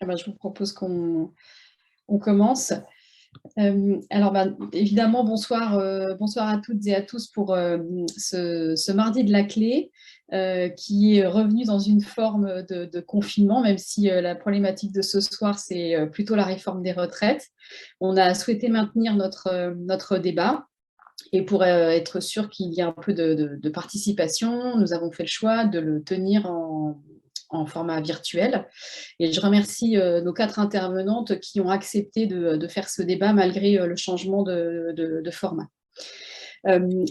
Ah bah, je vous propose qu'on commence. Alors, bah, évidemment, bonsoir, bonsoir à toutes et à tous pour ce mardi de la clé qui est revenu dans une forme de confinement, même si la problématique de ce soir, c'est plutôt la réforme des retraites. On a souhaité maintenir notre débat. Et pour être sûr qu'il y ait un peu de participation, nous avons fait le choix de le tenir en format virtuel. Et je remercie nos 4 intervenantes qui ont accepté de faire ce débat malgré le changement de format.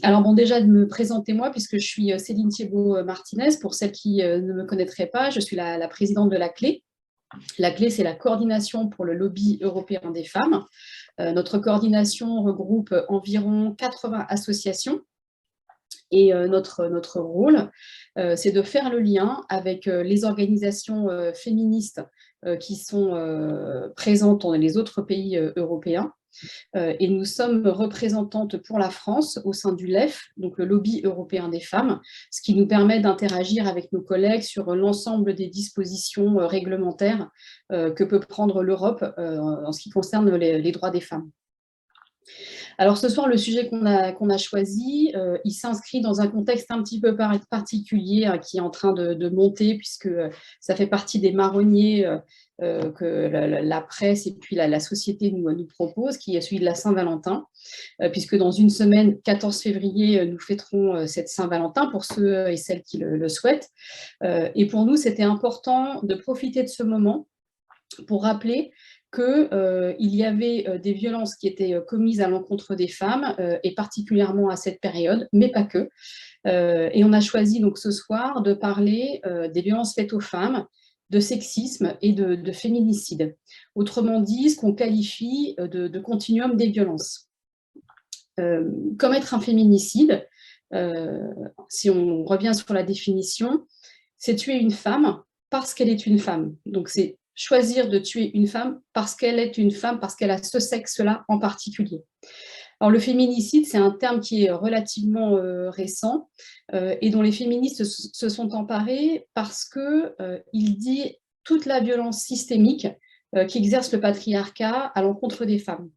Alors bon, déjà de me présenter moi, puisque je suis Céline Thiebaud-Martinez. Pour celles qui ne me connaîtraient pas, je suis la présidente de la CLÉ. La CLÉ, c'est la coordination pour le lobby européen des femmes. Notre coordination regroupe environ 80 associations. Et notre rôle, c'est de faire le lien avec les organisations féministes qui sont présentes dans les autres pays européens. Et nous sommes représentantes pour la France au sein du LEF, donc le lobby européen des femmes, ce qui nous permet d'interagir avec nos collègues sur l'ensemble des dispositions réglementaires que peut prendre l'Europe en ce qui concerne les droits des femmes. Alors ce soir, le sujet qu'on a choisi, il s'inscrit dans un contexte un petit peu particulier qui est en train de monter, puisque ça fait partie des marronniers que la presse et puis la société nous propose, qui est celui de la Saint-Valentin, puisque dans une semaine, 14 février, nous fêterons cette Saint-Valentin pour ceux et celles qui le souhaitent. Et pour nous, c'était important de profiter de ce moment pour rappeler qu'il y avait des violences qui étaient commises à l'encontre des femmes, et particulièrement à cette période, mais pas que. Et on a choisi donc ce soir de parler des violences faites aux femmes, de sexisme et de féminicide. Autrement dit, ce qu'on qualifie de continuum des violences. Commettre un féminicide, si on revient sur la définition, c'est tuer une femme parce qu'elle est une femme. Donc c'est choisir de tuer une femme parce qu'elle est une femme, parce qu'elle a ce sexe-là en particulier. Alors le féminicide, c'est un terme qui est relativement récent et dont les féministes se sont emparés parce qu'il dit toute la violence systémique qu'exerce le patriarcat à l'encontre des femmes.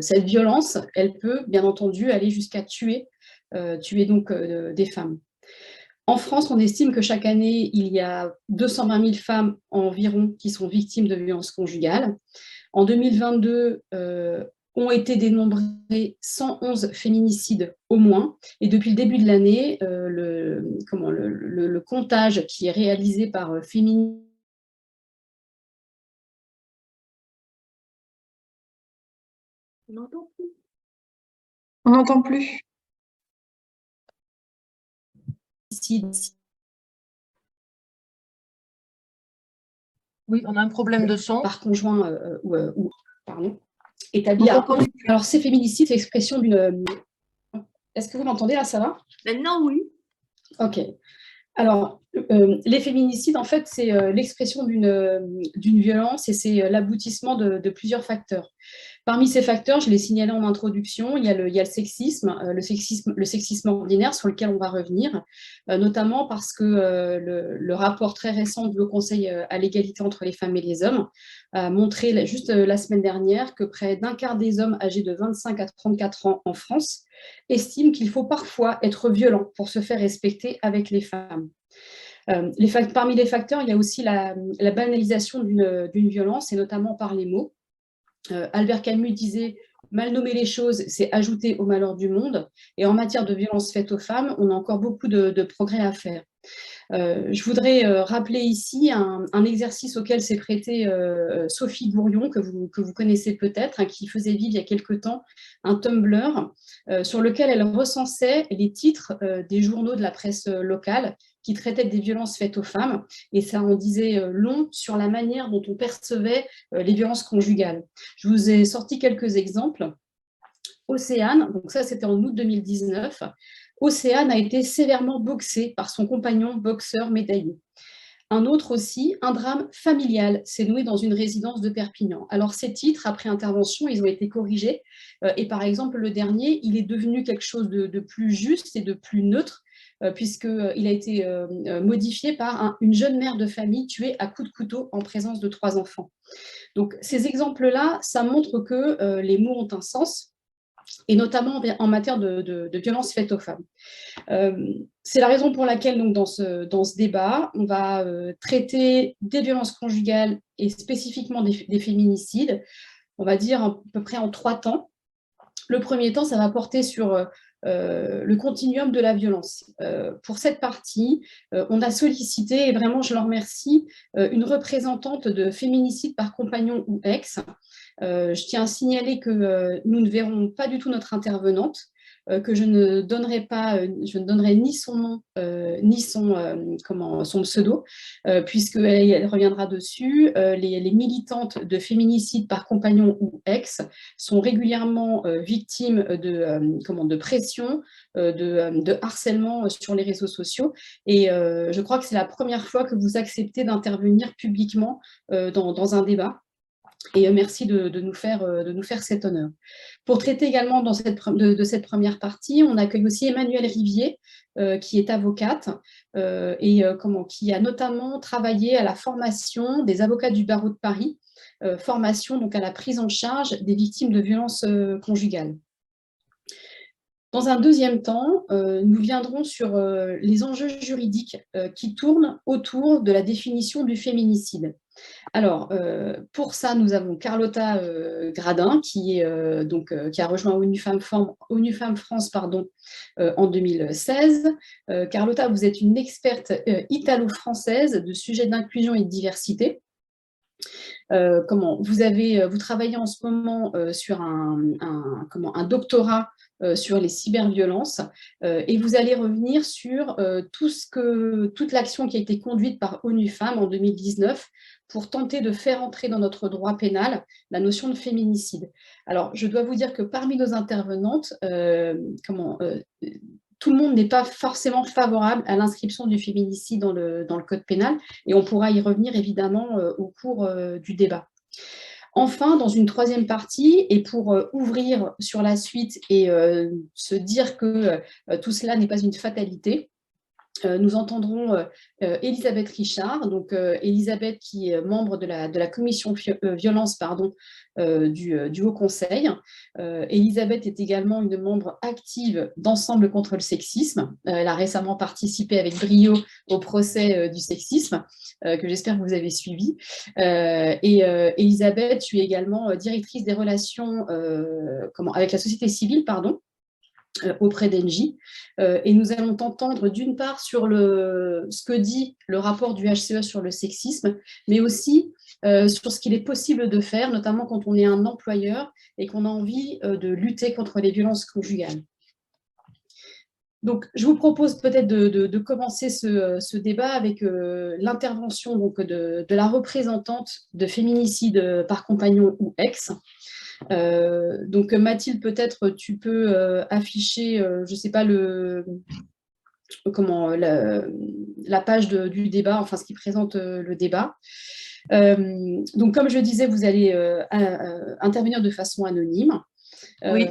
Cette violence, elle peut bien entendu aller jusqu'à tuer donc des femmes. En France, on estime que chaque année, il y a 220 000 femmes environ qui sont victimes de violences conjugales. En 2022, ont été dénombrés 111 féminicides au moins. Et depuis le début de l'année, le comptage qui est réalisé par Féminicide. On n'entend plus. On n'entend plus. Oui, on a un problème de son. Par conjoint pardon, établi à... Alors, ces féminicides, c'est l'expression d'une... Est-ce que vous m'entendez là, ça va? Maintenant, oui. Ok. Alors, les féminicides, en fait, c'est l'expression d'une violence et c'est l'aboutissement de plusieurs facteurs. Parmi ces facteurs, je l'ai signalé en introduction, il y a le sexisme, le sexisme ordinaire sur lequel on va revenir, notamment parce que le rapport très récent du Haut Conseil à l'égalité entre les femmes et les hommes a montré juste la semaine dernière que près d'un quart des hommes âgés de 25 à 34 ans en France estiment qu'il faut parfois être violent pour se faire respecter avec les femmes. Parmi les facteurs, il y a aussi la banalisation d'une violence, et notamment par les mots. Albert Camus disait « Mal nommer les choses, c'est ajouter au malheur du monde ». Et en matière de violences faites aux femmes, on a encore beaucoup de progrès à faire. Je voudrais rappeler ici un exercice auquel s'est prêtée Sophie Gourion, que vous connaissez peut-être, hein, qui faisait vivre il y a quelque temps un Tumblr sur lequel elle recensait les titres des journaux de la presse locale qui traitaient des violences faites aux femmes, et ça en disait long sur la manière dont on percevait les violences conjugales. Je vous ai sorti quelques exemples. Océane, donc ça c'était en août 2019, Océane a été sévèrement boxée par son compagnon boxeur médaillé. Un autre aussi, un drame familial s'est noué dans une résidence de Perpignan. Alors ces titres, après intervention, ils ont été corrigés. Et par exemple, le dernier, il est devenu quelque chose de plus juste et de plus neutre, puisqu'il a été modifié par une jeune mère de famille tuée à coups de couteau en présence de 3 enfants. Donc, ces exemples-là, ça montre que les mots ont un sens, et notamment en matière de violences faites aux femmes. C'est la raison pour laquelle, donc, dans ce débat, on va traiter des violences conjugales et spécifiquement des féminicides, on va dire à peu près en 3 temps. Le premier temps, ça va porter sur le continuum de la violence. Pour cette partie, on a sollicité, et vraiment je l'en remercie, une représentante de féminicide par compagnon ou ex. Je tiens à signaler que nous ne verrons pas du tout notre intervenante, que je ne donnerai ni son nom, ni son pseudo, puisqu'elle reviendra dessus. Les militantes de féminicide par compagnon ou ex sont régulièrement victimes de pression, de harcèlement sur les réseaux sociaux. Et je crois que c'est la première fois que vous acceptez d'intervenir publiquement dans un débat. Et merci de nous faire cet honneur. Pour traiter également de cette première partie, on accueille aussi Emmanuelle Rivier, qui est avocate qui a notamment travaillé à la formation des avocats du barreau de Paris, formation donc à la prise en charge des victimes de violences conjugales. Dans un deuxième temps, nous viendrons sur les enjeux juridiques qui tournent autour de la définition du féminicide. Alors, pour ça, nous avons Carlotta Gradin, qui a rejoint ONU Femmes France en 2016. Carlotta, vous êtes une experte italo-française de sujets d'inclusion et de diversité. Vous travaillez en ce moment sur un doctorat sur les cyberviolences et vous allez revenir sur toute l'action qui a été conduite par ONU Femmes en 2019 pour tenter de faire entrer dans notre droit pénal la notion de féminicide. Alors, je dois vous dire que parmi nos intervenantes, tout le monde n'est pas forcément favorable à l'inscription du féminicide dans le code pénal, et on pourra y revenir évidemment au cours du débat. Enfin, dans une troisième partie, et pour ouvrir sur la suite et se dire que tout cela n'est pas une fatalité, nous entendrons Elisabeth Richard, donc Elisabeth qui est membre de la commission violence du Haut Conseil. Elisabeth est également une membre active d'Ensemble contre le sexisme. Elle a récemment participé avec brio au procès du sexisme, que j'espère que vous avez suivi. Elisabeth, tu es également directrice des relations avec la société civile, auprès d'Engie. Et nous allons t'entendre d'une part sur ce que dit le rapport du HCE sur le sexisme, mais aussi sur ce qu'il est possible de faire, notamment quand on est un employeur et qu'on a envie de lutter contre les violences conjugales. Donc, je vous propose peut-être de commencer ce débat avec l'intervention de la représentante de féminicide par compagnon ou ex. Donc Mathilde, peut-être tu peux afficher, je ne sais pas, la page du débat, enfin ce qui présente le débat. Donc comme je disais, vous allez intervenir de façon anonyme. Oui.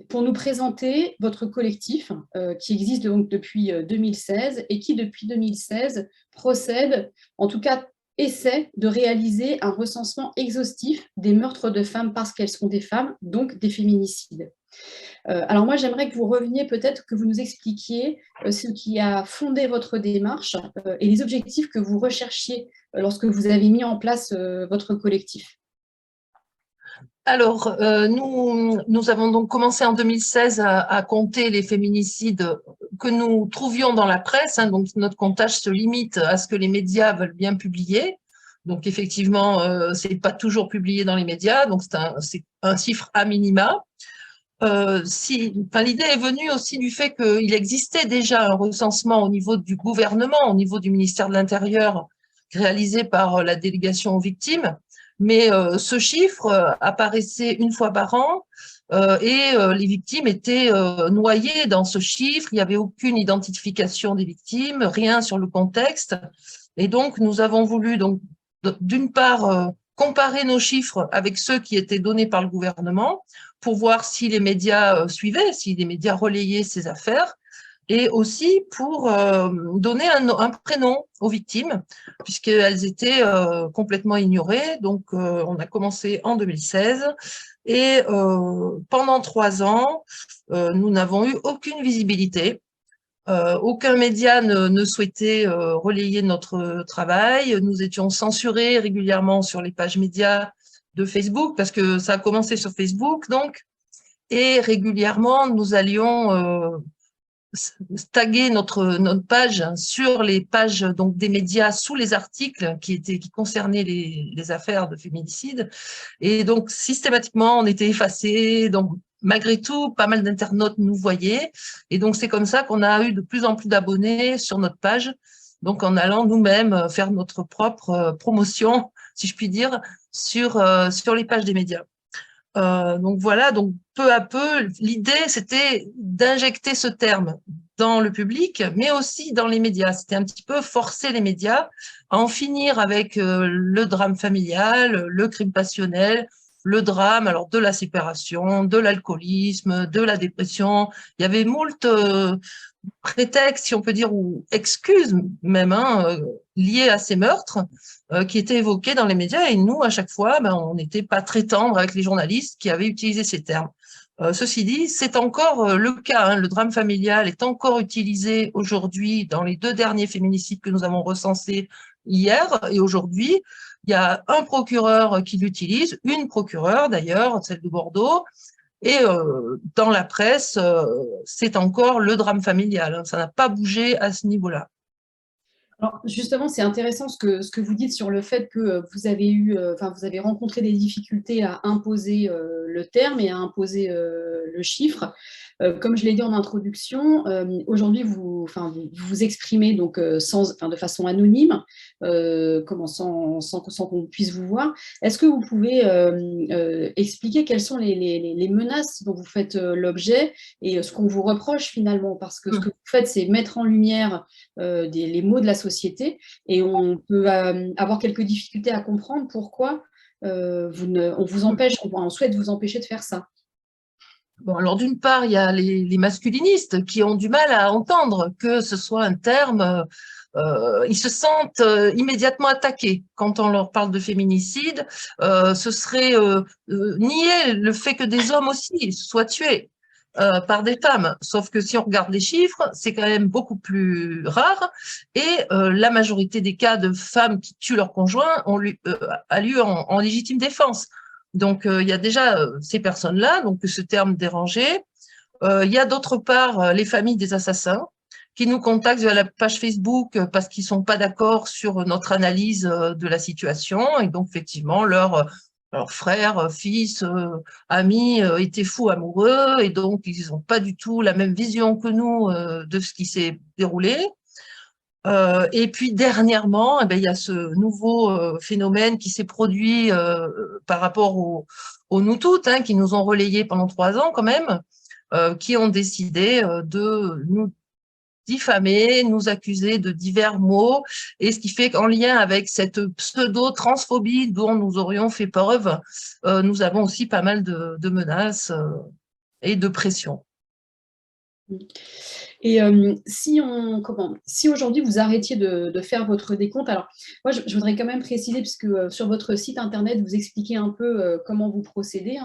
Pour nous présenter votre collectif qui existe donc depuis 2016 et qui depuis 2016 procède, en tout cas essaie de réaliser un recensement exhaustif des meurtres de femmes parce qu'elles sont des femmes, donc des féminicides. Alors moi, j'aimerais que vous reveniez peut-être, que vous nous expliquiez ce qui a fondé votre démarche et les objectifs que vous recherchiez lorsque vous avez mis en place votre collectif. Alors, nous avons donc commencé en 2016 à compter les féminicides que nous trouvions dans la presse. Donc, notre comptage se limite à ce que les médias veulent bien publier. Donc, effectivement, ce n'est pas toujours publié dans les médias. Donc, c'est un chiffre à minima. L'idée est venue aussi du fait qu'il existait déjà un recensement au niveau du gouvernement, au niveau du ministère de l'Intérieur, réalisé par la délégation aux victimes. Mais ce chiffre apparaissait une fois par an et les victimes étaient noyées dans ce chiffre. Il n'y avait aucune identification des victimes, rien sur le contexte. Et donc, nous avons voulu, d'une part, comparer nos chiffres avec ceux qui étaient donnés par le gouvernement pour voir si les médias suivaient, si les médias relayaient ces affaires. et aussi pour donner un prénom aux victimes, puisqu'elles étaient complètement ignorées. Donc, on a commencé en 2016 et pendant 3 ans, nous n'avons eu aucune visibilité. Aucun média ne souhaitait relayer notre travail. Nous étions censurés régulièrement sur les pages médias de Facebook, parce que ça a commencé sur Facebook, donc, et régulièrement, nous allions taguer notre page sur les pages donc des médias sous les articles qui concernaient les affaires de féminicide, et donc systématiquement on était effacés. Donc malgré tout, pas mal d'internautes nous voyaient, et donc c'est comme ça qu'on a eu de plus en plus d'abonnés sur notre page, donc en allant nous-mêmes faire notre propre promotion, si je puis dire, sur les pages des médias. Donc voilà, donc peu à peu, l'idée c'était d'injecter ce terme dans le public, mais aussi dans les médias. C'était un petit peu forcer les médias à en finir avec le drame familial, le crime passionnel, le drame alors de la séparation, de l'alcoolisme, de la dépression. Il y avait moult prétextes, si on peut dire, ou excuses même, liées à ces meurtres, qui étaient évoqués dans les médias. Et nous, à chaque fois, on n'était pas très tendre avec les journalistes qui avaient utilisé ces termes. Ceci dit, c'est encore le cas. Le drame familial est encore utilisé aujourd'hui dans les 2 derniers féminicides que nous avons recensés hier et aujourd'hui. Il y a un procureur qui l'utilise, une procureure d'ailleurs, celle de Bordeaux. Et dans la presse, c'est encore le drame familial. Ça n'a pas bougé à ce niveau-là. Alors, justement, c'est intéressant ce que vous dites sur le fait que vous avez vous avez rencontré des difficultés à imposer le terme et à imposer le chiffre. Comme je l'ai dit en introduction, aujourd'hui, vous exprimez donc de façon anonyme, sans qu'on puisse vous voir. Est-ce que vous pouvez expliquer quelles sont les menaces dont vous faites l'objet et ce qu'on vous reproche finalement? Parce que ce que vous faites, c'est mettre en lumière les maux de la société, et on peut avoir quelques difficultés à comprendre pourquoi on souhaite vous empêcher de faire ça. Bon, alors d'une part, il y a les masculinistes qui ont du mal à entendre que ce soit un terme. Ils se sentent immédiatement attaqués quand on leur parle de féminicide. Ce serait nier le fait que des hommes aussi soient tués par des femmes. Sauf que si on regarde les chiffres, c'est quand même beaucoup plus rare. Et la majorité des cas de femmes qui tuent leur conjoint a lieu en légitime défense. Donc, il y a déjà ces personnes-là, donc ce terme dérangé. Il y a d'autre part les familles des assassins qui nous contactent via la page Facebook parce qu'ils sont pas d'accord sur notre analyse de la situation. Et donc, effectivement, leurs frères, fils, amis étaient fous amoureux, et donc ils n'ont pas du tout la même vision que nous de ce qui s'est déroulé. Et puis dernièrement, il y a ce nouveau phénomène qui s'est produit par rapport aux nous toutes, qui nous ont relayés pendant 3 ans quand même, qui ont décidé de nous diffamer, nous accuser de divers mots, et ce qui fait qu'en lien avec cette pseudo-transphobie dont nous aurions fait preuve, nous avons aussi pas mal de menaces et de pression. Et si aujourd'hui vous arrêtiez de faire votre décompte, alors moi je voudrais quand même préciser, puisque sur votre site internet vous expliquez un peu comment vous procédez,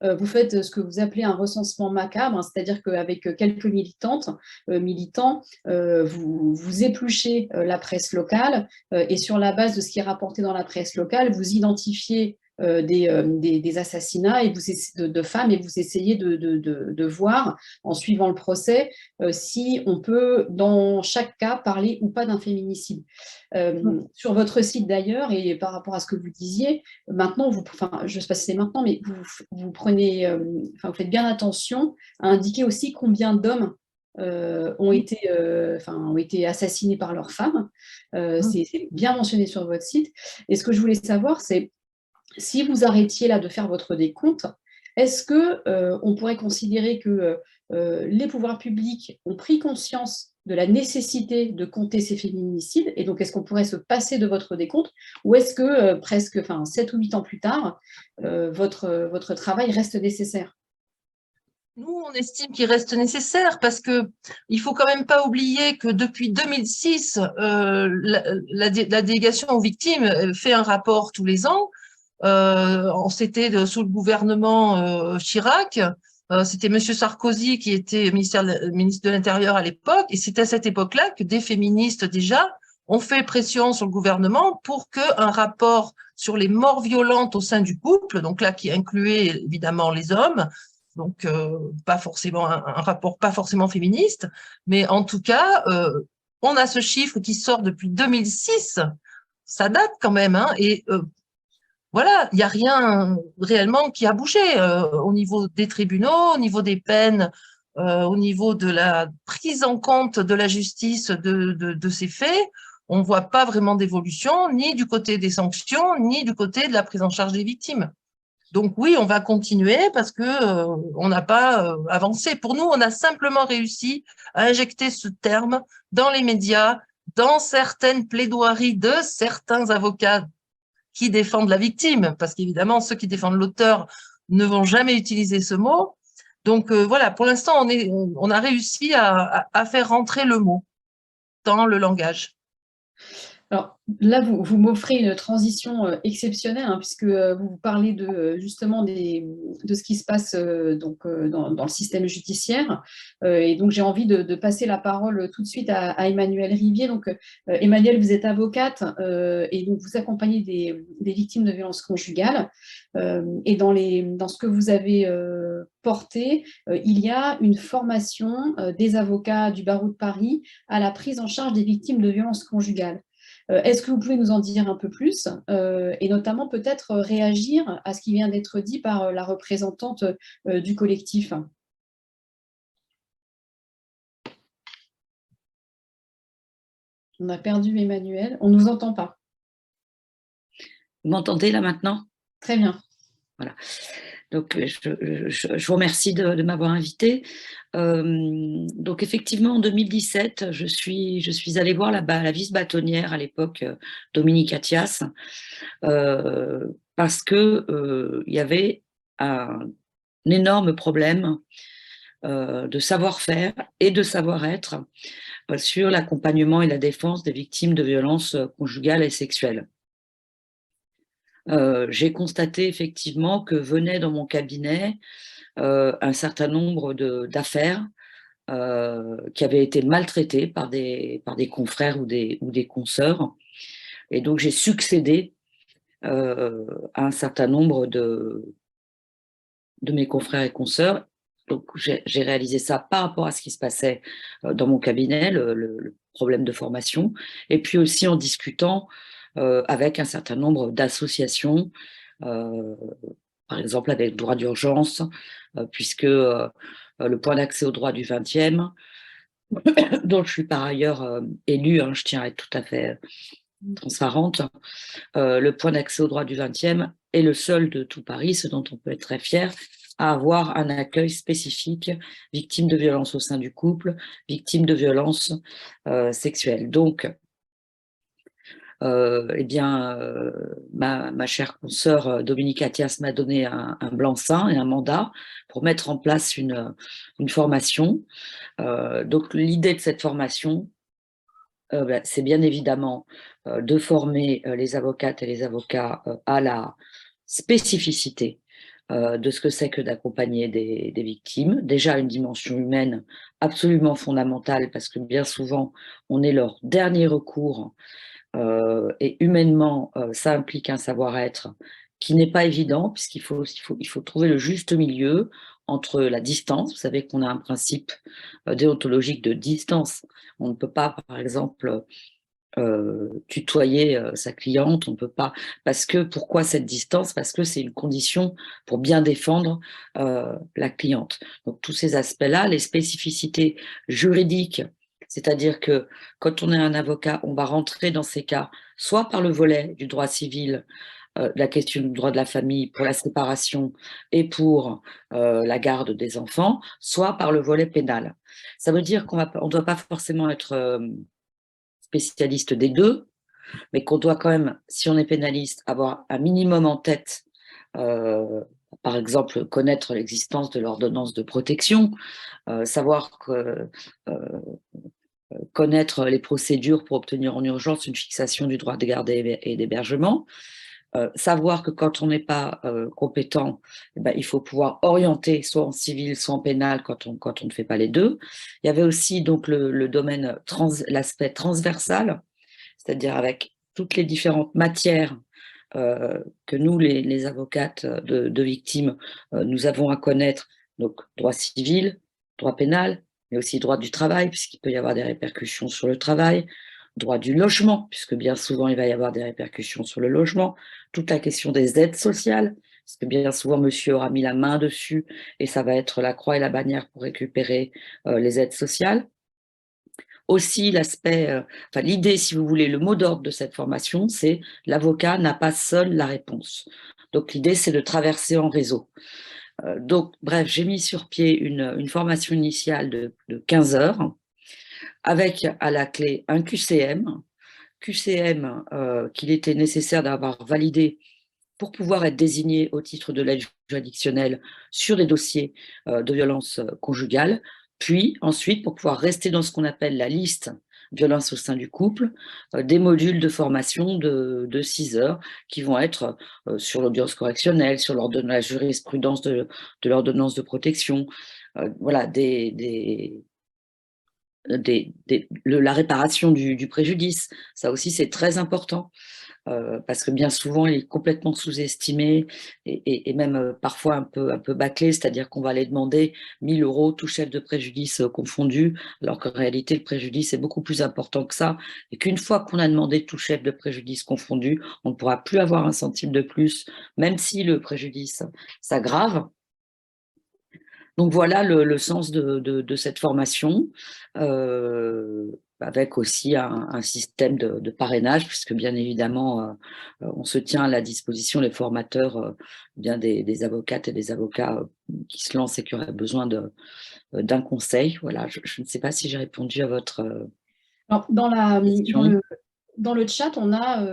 vous faites ce que vous appelez un recensement macabre, c'est-à-dire qu'avec quelques militants, vous épluchez la presse locale, et sur la base de ce qui est rapporté dans la presse locale, vous identifiez des assassinats de femmes, et vous essayez de voir, en suivant le procès, si on peut, dans chaque cas, parler ou pas d'un féminicide. Sur votre site d'ailleurs, et par rapport à ce que vous disiez, maintenant, je ne sais pas si c'est maintenant, mais vous faites bien attention à indiquer aussi combien d'hommes ont été assassinés par leurs femmes. C'est bien mentionné sur votre site. Et ce que je voulais savoir, c'est si vous arrêtiez là de faire votre décompte, est-ce qu'on pourrait considérer que les pouvoirs publics ont pris conscience de la nécessité de compter ces féminicides, et donc est-ce qu'on pourrait se passer de votre décompte, ou est-ce que 7 ou 8 ans plus tard, votre travail reste nécessaire? Nous, on estime qu'il reste nécessaire parce que il faut quand même pas oublier que depuis 2006, la délégation aux victimes fait un rapport tous les ans. C'était sous le gouvernement Chirac. C'était Monsieur Sarkozy qui était ministre de l'Intérieur à l'époque, et c'est à cette époque-là que des féministes déjà ont fait pression sur le gouvernement pour qu'un rapport sur les morts violentes au sein du couple, donc là qui incluait évidemment les hommes, donc pas forcément un rapport pas forcément féministe, mais en tout cas, on a ce chiffre qui sort depuis 2006, ça date quand même, hein, et voilà, il n'y a rien réellement qui a bougé au niveau des tribunaux, au niveau des peines, au niveau de la prise en compte de la justice de ces faits. On ne voit pas vraiment d'évolution, ni du côté des sanctions, ni du côté de la prise en charge des victimes. Donc oui, on va continuer parce que on n'a pas avancé. Pour nous, on a simplement réussi à injecter ce terme dans les médias, dans certaines plaidoiries de certains avocats qui défendent la victime, parce qu'évidemment, ceux qui défendent l'auteur ne vont jamais utiliser ce mot. Donc voilà, pour l'instant, on a réussi à faire rentrer le mot dans le langage. Alors là, vous m'offrez une transition exceptionnelle, hein, puisque vous parlez justement de ce qui se passe dans le système judiciaire. Et donc, j'ai envie de passer la parole tout de suite à Emmanuelle Rivier. Donc, Emmanuelle, vous êtes avocate et donc vous accompagnez des victimes de violences conjugales. Et dans ce que vous avez porté, il y a une formation des avocats du barreau de Paris à la prise en charge des victimes de violences conjugales. Est-ce que vous pouvez nous en dire un peu plus et notamment peut-être réagir à ce qui vient d'être dit par la représentante du collectif? On a perdu Emmanuel, on ne nous entend pas. Vous m'entendez là maintenant? Très bien. Voilà. Donc, je vous remercie de m'avoir invitée. Donc, effectivement, en 2017, je suis allée voir la vice-bâtonnière à l'époque, Dominique Attias, parce que il y avait un énorme problème de savoir-faire et de savoir-être sur l'accompagnement et la défense des victimes de violences conjugales et sexuelles. J'ai constaté effectivement que venaient dans mon cabinet un certain nombre d'affaires qui avaient été maltraitées par des confrères ou des consoeurs. Et donc, j'ai succédé à un certain nombre de mes confrères et consoeurs. Donc, j'ai réalisé ça par rapport à ce qui se passait dans mon cabinet, le problème de formation, et puis aussi en discutant avec un certain nombre d'associations, par exemple avec le droit d'urgence, puisque le point d'accès au droit du 20e, dont je suis par ailleurs élue, hein, je tiens à être tout à fait transparente, le point d'accès au droit du 20e est le seul de tout Paris, ce dont on peut être très fier, à avoir un accueil spécifique victime de violences au sein du couple, victime de violences sexuelles. Donc, eh bien, ma chère consoeur Dominique Attias m'a donné un blanc-seing et un mandat pour mettre en place une formation. Donc, l'idée de cette formation, c'est bien évidemment de former les avocates et les avocats à la spécificité de ce que c'est que d'accompagner des victimes. Déjà, une dimension humaine absolument fondamentale, parce que bien souvent, on est leur dernier recours. Et humainement, ça implique un savoir-être qui n'est pas évident, puisqu'il faut trouver le juste milieu entre la distance. Vous savez qu'on a un principe déontologique de distance. On ne peut pas, par exemple, tutoyer sa cliente, on ne peut pas. Pourquoi cette distance? Parce que c'est une condition pour bien défendre la cliente. Donc tous ces aspects-là, les spécificités juridiques, c'est-à-dire que quand on est un avocat, on va rentrer dans ces cas, soit par le volet du droit civil, la question du droit de la famille pour la séparation et pour la garde des enfants, soit par le volet pénal. Ça veut dire qu'on ne doit pas forcément être spécialiste des deux, mais qu'on doit quand même, si on est pénaliste, avoir un minimum en tête par exemple, connaître l'existence de l'ordonnance de protection, savoir que connaître les procédures pour obtenir en urgence une fixation du droit de garde et d'hébergement, savoir que quand on n'est pas compétent, eh ben, il faut pouvoir orienter soit en civil, soit en pénal quand on ne fait pas les deux. Il y avait aussi donc le domaine, l'aspect transversal, c'est-à-dire avec toutes les différentes matières que nous, les avocates de victimes, nous avons à connaître, donc droit civil, droit pénal, mais aussi droit du travail, puisqu'il peut y avoir des répercussions sur le travail, droit du logement, puisque bien souvent il va y avoir des répercussions sur le logement, toute la question des aides sociales, parce que bien souvent monsieur aura mis la main dessus et ça va être la croix et la bannière pour récupérer les aides sociales. Aussi l'aspect, enfin l'idée, si vous voulez, le mot d'ordre de cette formation, c'est l'avocat n'a pas seul la réponse. Donc l'idée, c'est de traverser en réseau. Donc bref, j'ai mis sur pied une formation initiale de 15 heures, avec à la clé un QCM qu'il était nécessaire d'avoir validé pour pouvoir être désigné au titre de l'aide juridictionnelle sur des dossiers de violence conjugale, puis ensuite pour pouvoir rester dans ce qu'on appelle la liste violence au sein du couple, des modules de formation de 6 heures qui vont être sur l'audience correctionnelle, sur la jurisprudence de l'ordonnance de protection, voilà, la réparation du préjudice. Ça aussi, c'est très important. Parce que bien souvent, il est complètement sous-estimé et même parfois un peu bâclé, c'est-à-dire qu'on va aller demander 1 000 € tout chef de préjudice confondu, alors qu'en réalité, le préjudice est beaucoup plus important que ça, et qu'une fois qu'on a demandé tout chef de préjudice confondu, on ne pourra plus avoir un centime de plus, même si le préjudice s'aggrave. Donc voilà le sens de cette formation. Avec aussi un système de parrainage, puisque bien évidemment, on se tient à la disposition, les formateurs, bien des avocates et des avocats qui se lancent et qui auraient besoin d'un conseil. Voilà, je ne sais pas si j'ai répondu à votre Alors, question. Dans le chat, on a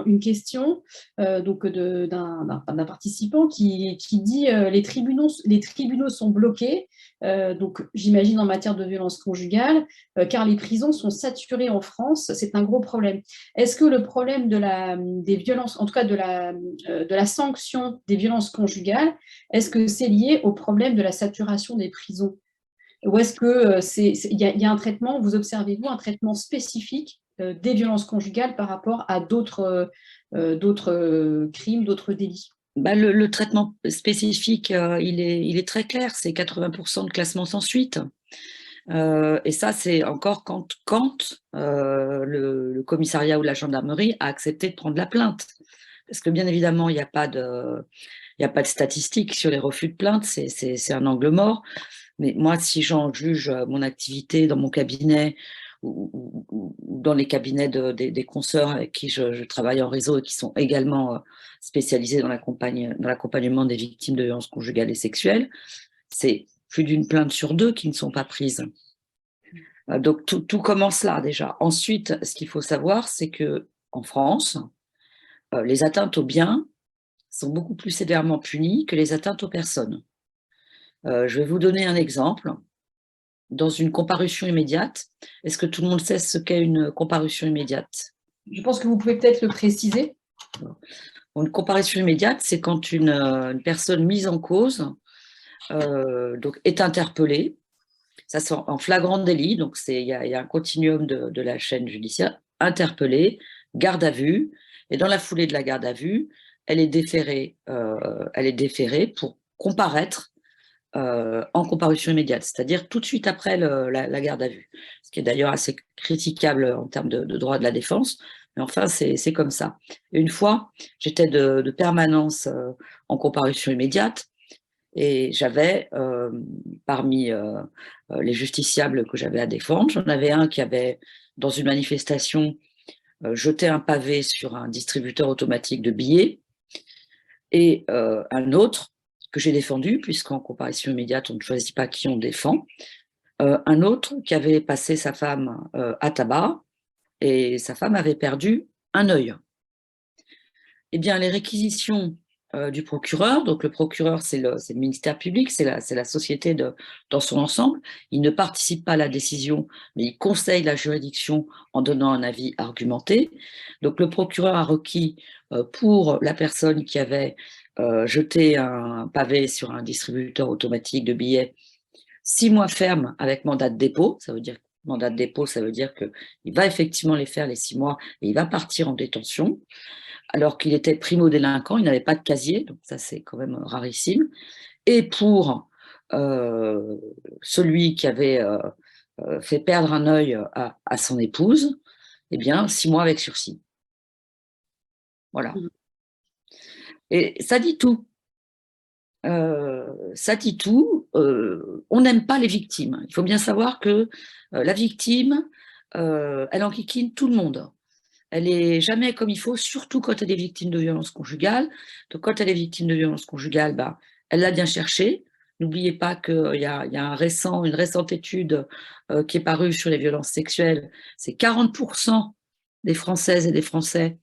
une question donc d'un participant qui dit les tribunaux sont bloqués, donc j'imagine en matière de violence conjugale, car les prisons sont saturées en France, c'est un gros problème. Est-ce que le problème des violences, en tout cas de la sanction des violences conjugales, est-ce que c'est lié au problème de la saturation des prisons? Ou est-ce qu'il y a un traitement, vous observez-vous un traitement spécifique des violences conjugales par rapport à d'autres crimes, d'autres délits? Bah, le traitement spécifique, il est très clair, c'est 80% de classement sans suite. Et ça, c'est encore quand le commissariat ou la gendarmerie a accepté de prendre la plainte. Parce que bien évidemment, il n'y a pas de statistiques sur les refus de plainte, c'est un angle mort. Mais moi, si j'en juge mon activité dans mon cabinet ou dans les cabinets des consoeurs avec qui je travaille en réseau et qui sont également spécialisés dans l'accompagnement des victimes de violences conjugales et sexuelles, c'est plus d'une plainte sur 2 qui ne sont pas prises. Donc tout commence là déjà. Ensuite, ce qu'il faut savoir, c'est que en France, les atteintes aux biens sont beaucoup plus sévèrement punies que les atteintes aux personnes. Je vais vous donner un exemple. Dans une comparution immédiate, est-ce que tout le monde sait ce qu'est une comparution immédiate? Je pense que vous pouvez peut-être le préciser. Une comparution immédiate, c'est quand une personne mise en cause donc est interpellée. Ça sort en flagrant délit, donc il y a un continuum de la chaîne judiciaire. Interpellée, garde à vue, et dans la foulée de la garde à vue, elle est déférée pour comparaître en comparution immédiate, c'est-à-dire tout de suite après la garde à vue, ce qui est d'ailleurs assez critiquable en termes de droit de la défense, mais enfin c'est comme ça. Et une fois, j'étais de permanence en comparution immédiate, et j'avais parmi les justiciables que j'avais à défendre, j'en avais un qui avait, dans une manifestation, jeté un pavé sur un distributeur automatique de billets, et un autre que j'ai défendu, puisqu'en comparution immédiate, on ne choisit pas qui on défend, un autre qui avait passé sa femme à tabac, et sa femme avait perdu un œil. Eh bien, les réquisitions du procureur. Donc le procureur, c'est le ministère public, c'est la société dans son ensemble. Il ne participe pas à la décision, mais il conseille la juridiction en donnant un avis argumenté. Donc le procureur a requis pour la personne qui avait jeté un pavé sur un distributeur automatique de billets 6 mois ferme avec mandat de dépôt. Ça veut dire mandat de dépôt, ça veut dire qu'il va effectivement les faire les 6 mois et il va partir en détention. Alors qu'il était primo-délinquant, il n'avait pas de casier, donc ça c'est quand même rarissime. Et pour celui qui avait fait perdre un œil à son épouse, eh bien 6 mois avec sursis. Voilà. Et ça dit tout. Ça dit tout. On n'aime pas les victimes. Il faut bien savoir que la victime, elle enquiquine tout le monde. Elle n'est jamais comme il faut, surtout quand elle est victime de violences conjugales. Donc, quand elle est victime de violences conjugales, bah, elle l'a bien cherché. N'oubliez pas qu'il y a une récente étude qui est parue sur les violences sexuelles. C'est 40% des Françaises et des Français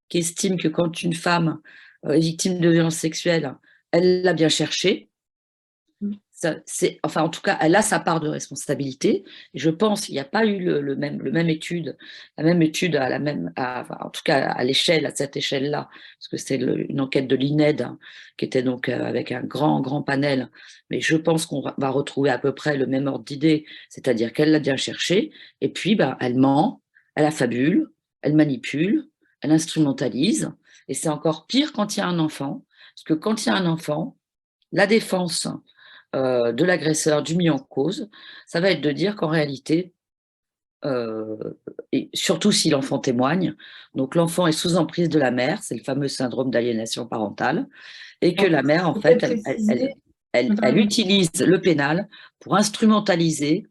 qui estiment que quand une femme est victime de violences sexuelles, elle l'a bien cherché. Enfin, en tout cas, elle a sa part de responsabilité. Et je pense qu'il n'y a pas eu la même étude en tout cas à cette échelle-là, parce que c'est une enquête de l'INED qui était donc avec un grand panel. Mais je pense qu'on va retrouver à peu près le même ordre d'idée, c'est-à-dire qu'elle l'a bien cherché, et puis elle ment, elle affabule, elle manipule, elle instrumentalise, et c'est encore pire quand il y a un enfant, parce que quand il y a un enfant, la défense de l'agresseur, du mis en cause, ça va être de dire qu'en réalité, et surtout si l'enfant témoigne, donc l'enfant est sous emprise de la mère, c'est le fameux syndrome d'aliénation parentale, et que la mère, en fait, elle utilise le pénal pour instrumentaliser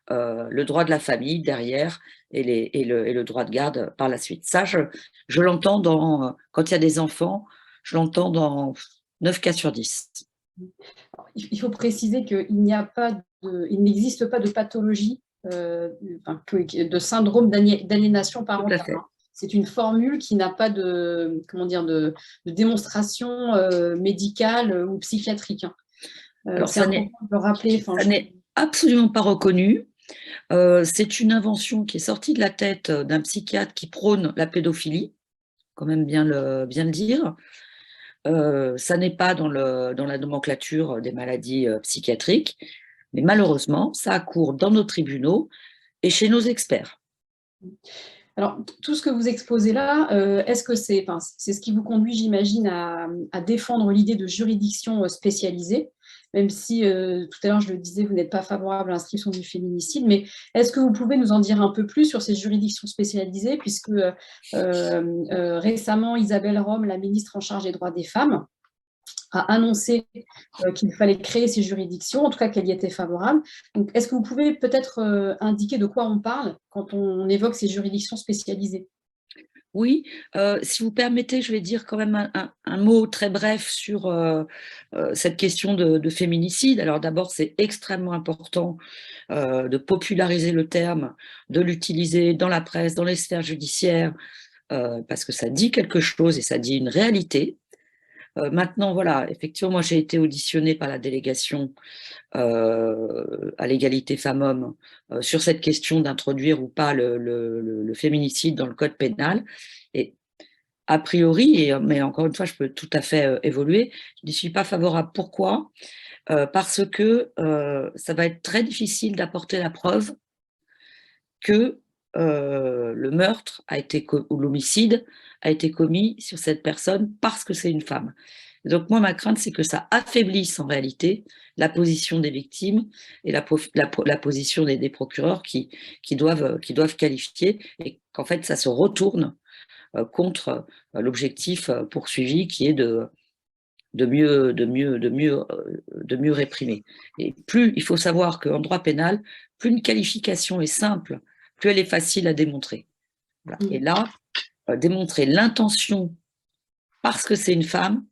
le droit de la famille derrière et le droit de garde par la suite. Ça, je l'entends quand il y a des enfants, je l'entends dans 9 cas sur 10. Il faut préciser qu'il n'existe pas de pathologie, de syndrome d'aliénation parentale. C'est une formule qui n'a pas de démonstration médicale ou psychiatrique. Alors, ça n'est absolument pas reconnu. C'est une invention qui est sortie de la tête d'un psychiatre qui prône la pédophilie, quand même bien le dire. Ça n'est pas dans la nomenclature des maladies psychiatriques, mais malheureusement, ça accourt dans nos tribunaux et chez nos experts. Alors, tout ce que vous exposez là, est-ce que c'est ce qui vous conduit, j'imagine, à défendre l'idée de juridiction spécialisée, même si, tout à l'heure, je le disais, vous n'êtes pas favorable à l'inscription du féminicide, mais est-ce que vous pouvez nous en dire un peu plus sur ces juridictions spécialisées, puisque récemment, Isabelle Rome, la ministre en charge des droits des femmes, a annoncé qu'il fallait créer ces juridictions, en tout cas qu'elle y était favorable. Donc, est-ce que vous pouvez peut-être indiquer de quoi on parle quand on évoque ces juridictions spécialisées ? Oui, si vous permettez, je vais dire quand même un mot très bref sur cette question de féminicide. Alors d'abord, c'est extrêmement important de populariser le terme, de l'utiliser dans la presse, dans les sphères judiciaires, parce que ça dit quelque chose et ça dit une réalité. Maintenant, voilà, effectivement, moi j'ai été auditionnée par la délégation à l'égalité femmes-hommes sur cette question d'introduire ou pas le féminicide dans le code pénal. Et a priori, mais encore une fois, je peux tout à fait évoluer, je n'y suis pas favorable. Pourquoi ? Parce que ça va être très difficile d'apporter la preuve que le meurtre ou l'homicide a été commis sur cette personne parce que c'est une femme. Donc moi, ma crainte, c'est que ça affaiblisse en réalité la position des victimes et la position des procureurs qui doivent qualifier, et qu'en fait, ça se retourne contre l'objectif poursuivi qui est de mieux réprimer. Et plus, il faut savoir qu'en droit pénal, plus une qualification est simple, plus elle est facile à démontrer. Voilà. Et là, démontrer l'intention parce que c'est une femme,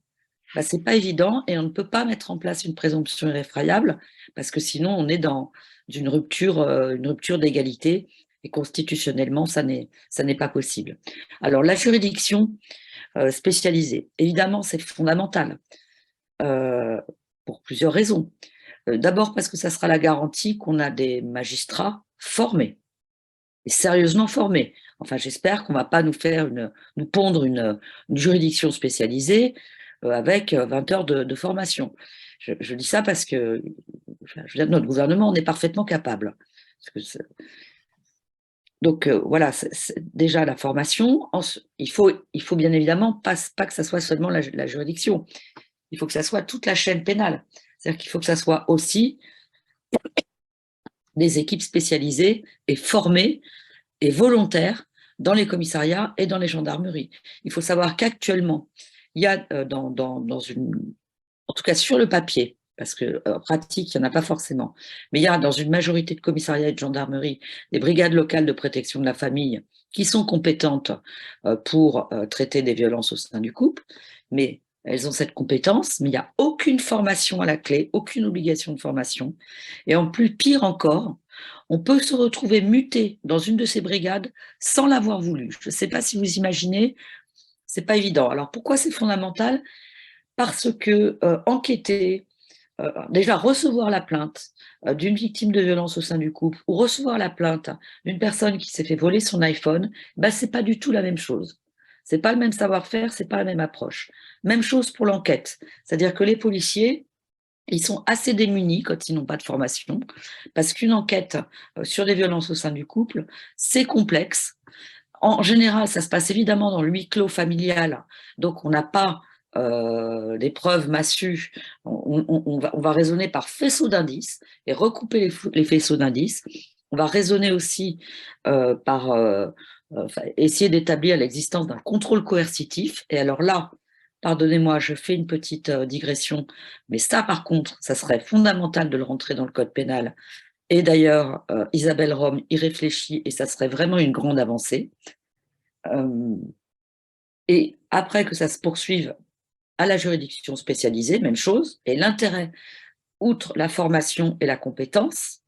c'est pas évident, et on ne peut pas mettre en place une présomption irréfragable parce que sinon on est dans une rupture d'égalité, et constitutionnellement ça n'est pas possible. Alors la juridiction, spécialisés. Évidemment, c'est fondamental pour plusieurs raisons. D'abord parce que ça sera la garantie qu'on a des magistrats formés, et sérieusement formés. Enfin, j'espère qu'on ne va pas nous pondre une juridiction spécialisée avec 20 heures de formation. Je dis ça parce que je veux dire, notre gouvernement en est parfaitement capable. Donc voilà, c'est déjà la formation. Il faut bien évidemment pas que ça soit seulement la juridiction. Il faut que ça soit toute la chaîne pénale. C'est-à-dire qu'il faut que ça soit aussi des équipes spécialisées et formées et volontaires dans les commissariats et dans les gendarmeries. Il faut savoir qu'actuellement, il y a en tout cas sur le papier, parce qu'en pratique, il n'y en a pas forcément, mais il y a dans une majorité de commissariats et de gendarmeries des brigades locales de protection de la famille qui sont compétentes pour traiter des violences au sein du couple, mais elles ont cette compétence, mais il n'y a aucune formation à la clé, aucune obligation de formation. Et en plus, pire encore, on peut se retrouver muté dans une de ces brigades sans l'avoir voulu. Je ne sais pas si vous imaginez, c'est pas évident. Alors pourquoi c'est fondamental? Parce que enquêter, déjà recevoir la plainte d'une victime de violence au sein du couple ou recevoir la plainte d'une personne qui s'est fait voler son iPhone, ben, ce n'est pas du tout la même chose. Ce n'est pas le même savoir-faire, ce n'est pas la même approche. Même chose pour l'enquête. C'est-à-dire que les policiers, ils sont assez démunis quand ils n'ont pas de formation, parce qu'une enquête sur des violences au sein du couple, c'est complexe. En général, ça se passe évidemment dans le huis clos familial, donc on n'a pas des preuves massues, on va raisonner par faisceau d'indices et recouper les faisceaux d'indices. On va raisonner aussi par essayer d'établir l'existence d'un contrôle coercitif. Et alors là, pardonnez-moi, je fais une petite digression, mais ça par contre, ça serait fondamental de le rentrer dans le code pénal. Et d'ailleurs, Isabelle Rome y réfléchit et ça serait vraiment une grande avancée. Et après que ça se poursuive à la juridiction spécialisée, même chose, et l'intérêt, outre la formation et la compétence,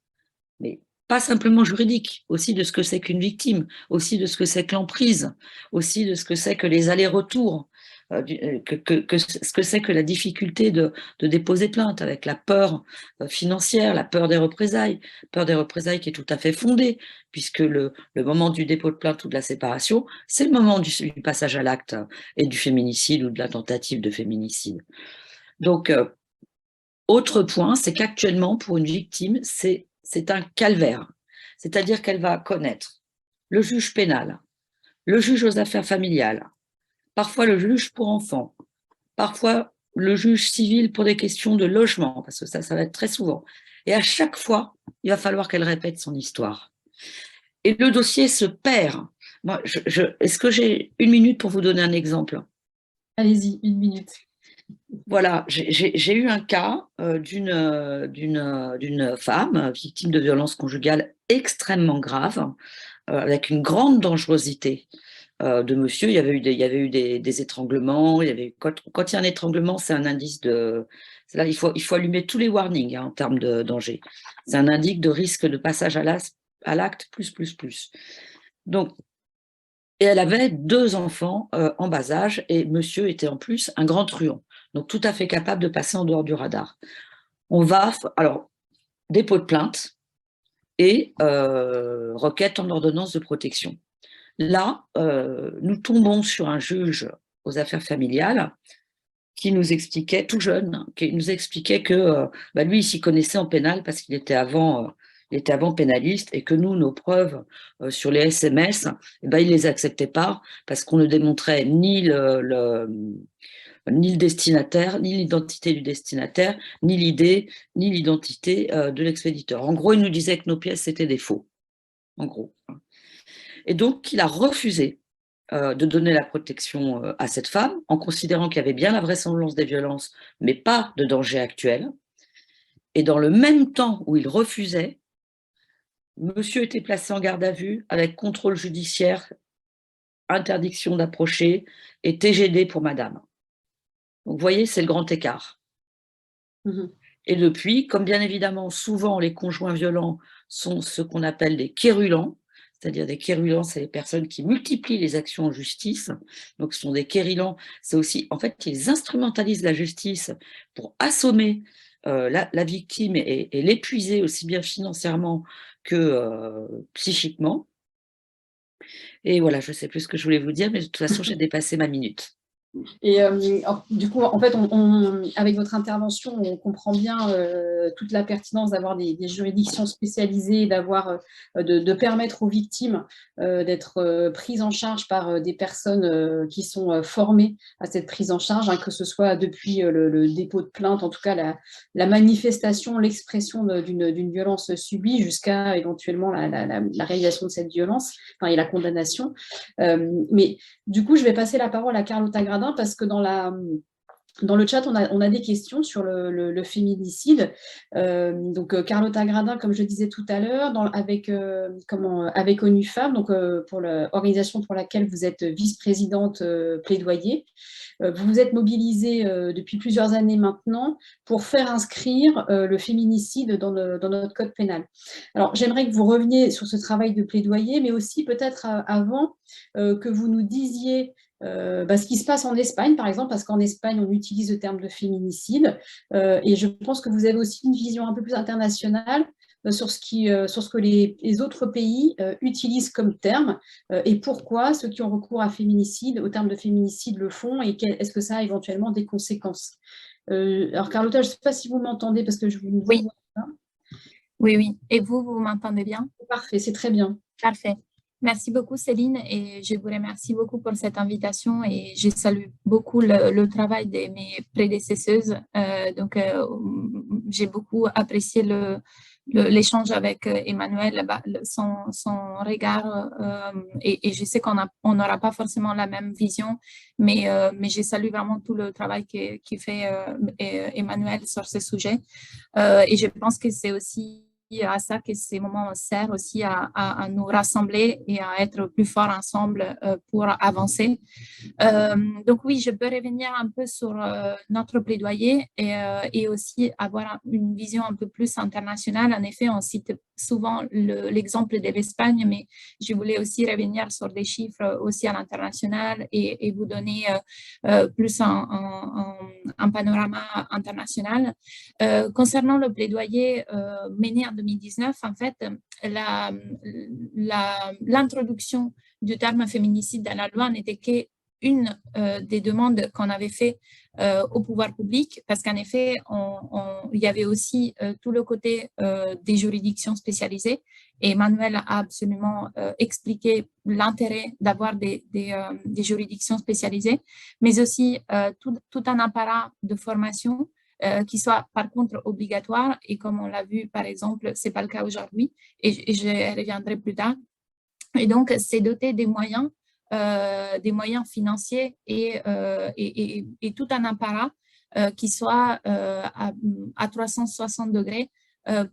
mais pas simplement juridique, aussi de ce que c'est qu'une victime, aussi de ce que c'est que l'emprise, aussi de ce que c'est que les allers-retours, ce que c'est que la difficulté de déposer plainte avec la peur financière, la peur des représailles qui est tout à fait fondée, puisque le moment du dépôt de plainte ou de la séparation, c'est le moment du passage à l'acte et du féminicide ou de la tentative de féminicide. Donc, autre point, c'est qu'actuellement, pour une victime, c'est un calvaire. C'est-à-dire qu'elle va connaître le juge pénal, le juge aux affaires familiales, parfois le juge pour enfants, parfois le juge civil pour des questions de logement, parce que ça va être très souvent. Et à chaque fois, il va falloir qu'elle répète son histoire. Et le dossier se perd. Moi, est-ce que j'ai 1 minute pour vous donner un exemple? Allez-y, 1 minute. Voilà, j'ai eu un cas d'une femme victime de violences conjugales extrêmement graves, avec une grande dangerosité de monsieur. Il y avait eu des étranglements. Quand il y a un étranglement, c'est un indice de... Là, il faut allumer tous les warnings en termes de danger. C'est un indice de risque de passage à l'acte plus. Donc, et elle avait 2 enfants en bas âge et monsieur était en plus un grand truand. Donc, tout à fait capable de passer en dehors du radar. Alors, dépôt de plainte et requête en ordonnance de protection. Là, nous tombons sur un juge aux affaires familiales qui nous expliquait, tout jeune, qui nous expliquait que lui, il s'y connaissait en pénal parce qu'il était avant pénaliste et que nous, nos preuves sur les SMS, il ne les acceptait pas parce qu'on ne démontrait ni le destinataire, ni l'identité du destinataire, ni l'idée, ni l'identité de l'expéditeur. En gros, il nous disait que nos pièces, c'était des faux. En gros. Et donc, il a refusé de donner la protection à cette femme, en considérant qu'il y avait bien la vraisemblance des violences, mais pas de danger actuel. Et dans le même temps où il refusait, monsieur était placé en garde à vue avec contrôle judiciaire, interdiction d'approcher et TGD pour madame. Donc, vous voyez, c'est le grand écart. Mmh. Et depuis, comme bien évidemment, souvent les conjoints violents sont ce qu'on appelle des quérulents, c'est-à-dire des quérulents, c'est les personnes qui multiplient les actions en justice. Donc, ce sont des quérulents, c'est aussi, en fait, ils instrumentalisent la justice pour assommer la victime et l'épuiser aussi bien financièrement que psychiquement. Et voilà, je ne sais plus ce que je voulais vous dire, mais de toute façon, j'ai dépassé ma minute. Et du coup, en fait, avec votre intervention, on comprend bien toute la pertinence d'avoir des juridictions spécialisées, de permettre aux victimes d'être prises en charge par des personnes qui sont formées à cette prise en charge, hein, que ce soit depuis le dépôt de plainte, en tout cas la manifestation, l'expression d'une violence subie, jusqu'à éventuellement la réalisation de cette violence, enfin, et la condamnation. Mais du coup, je vais passer la parole à Carlotta Gradin parce que dans le chat, on a des questions sur le féminicide. Donc, Carlotta Gradin, comme je disais tout à l'heure, avec ONU Femmes, donc pour l'organisation pour laquelle vous êtes vice-présidente plaidoyer, vous vous êtes mobilisée depuis plusieurs années maintenant pour faire inscrire le féminicide dans notre code pénal. Alors, j'aimerais que vous reveniez sur ce travail de plaidoyer, mais aussi peut-être avant que vous nous disiez ce qui se passe en Espagne, par exemple, parce qu'en Espagne, on utilise le terme de féminicide. Et je pense que vous avez aussi une vision un peu plus internationale sur ce que les autres pays utilisent comme terme et pourquoi ceux qui ont recours au terme de féminicide le font et est-ce que ça a éventuellement des conséquences. Alors, Carlotta, je ne sais pas si vous m'entendez parce que je vous ne Oui. vois pas. Oui, oui. Et vous m'entendez bien? Parfait, c'est très bien. Parfait. Merci beaucoup, Céline, et je vous remercie beaucoup pour cette invitation et je salue beaucoup le travail de mes prédécesseuses. J'ai beaucoup apprécié l'échange avec Emmanuel, son regard, et je sais qu'on n'aura pas forcément la même vision, mais je salue vraiment tout le travail qui fait Emmanuel sur ce sujet. Et je pense que c'est aussi à ça que ces moments servent aussi à nous rassembler et à être plus forts ensemble pour avancer. Donc oui, je peux revenir un peu sur notre plaidoyer et aussi avoir une vision un peu plus internationale. En effet, on cite souvent l'exemple de l'Espagne, mais je voulais aussi revenir sur des chiffres aussi à l'international et vous donner plus un panorama international. Concernant le plaidoyer mené en 2019, en fait, l'introduction du terme féminicide dans la loi n'était qu'une des demandes qu'on avait fait au pouvoir public, parce qu'en effet, il y avait aussi tout le côté des juridictions spécialisées, et Emmanuel a absolument expliqué l'intérêt d'avoir des juridictions spécialisées, mais aussi tout un appareil de formation qui soit par contre obligatoire, et comme on l'a vu par exemple, ce n'est pas le cas aujourd'hui, et je reviendrai plus tard. Et donc, c'est doté des moyens financiers et tout un appareil qui soit à 360 degrés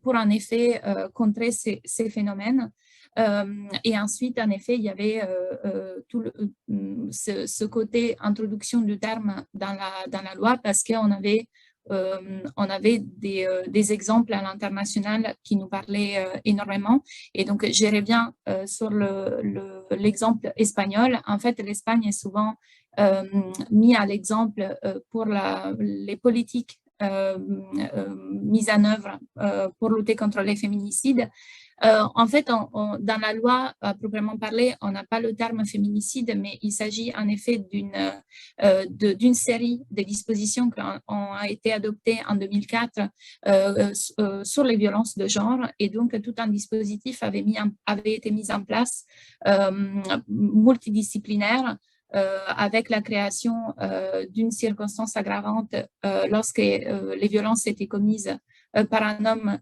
pour en effet contrer ces phénomènes. Et ensuite, en effet, il y avait tout ce côté introduction du terme dans la loi, parce qu'on avait des exemples à l'international qui nous parlaient énormément. Et donc, je reviens sur l'exemple espagnol. En fait, l'Espagne est souvent mis à l'exemple pour les politiques mises en œuvre pour lutter contre les féminicides. En fait, dans la loi, à proprement parler, on n'a pas le terme féminicide, mais il s'agit en effet d'une série de dispositions qui ont été adoptées en 2004 sur les violences de genre, et donc tout un dispositif avait été mis en place multidisciplinaire, avec la création d'une circonstance aggravante lorsque les violences étaient commises par un homme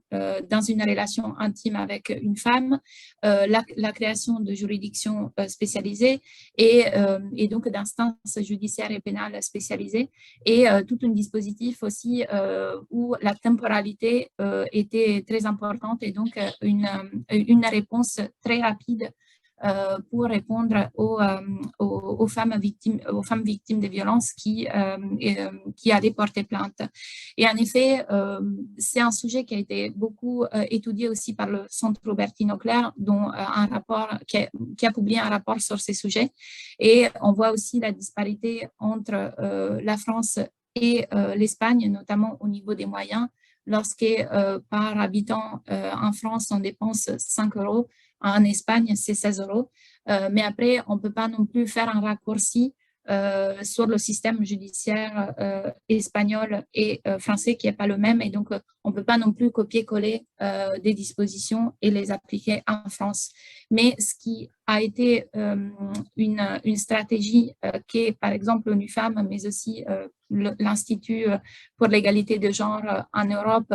dans une relation intime avec une femme, la création de juridictions spécialisées et donc d'instances judiciaires et pénales spécialisées, et tout un dispositif aussi où la temporalité était très importante, et donc une réponse très rapide pour répondre aux femmes victimes de violences qui allaient porter plainte. Et en effet, c'est un sujet qui a été beaucoup étudié aussi par le Centre Robertine Auclair, dont qui a publié un rapport sur ces sujets. Et on voit aussi la disparité entre la France et l'Espagne, notamment au niveau des moyens. Lorsque par habitant en France, on dépense 5 €, en Espagne, c'est 16 €. Mais après, on ne peut pas non plus faire un raccourci sur le système judiciaire espagnol et français qui n'est pas le même. Et donc, on ne peut pas non plus copier-coller des dispositions et les appliquer en France. Mais ce qui a été une stratégie qui est, par exemple, l'ONU Femmes, mais aussi l'Institut pour l'égalité de genre en Europe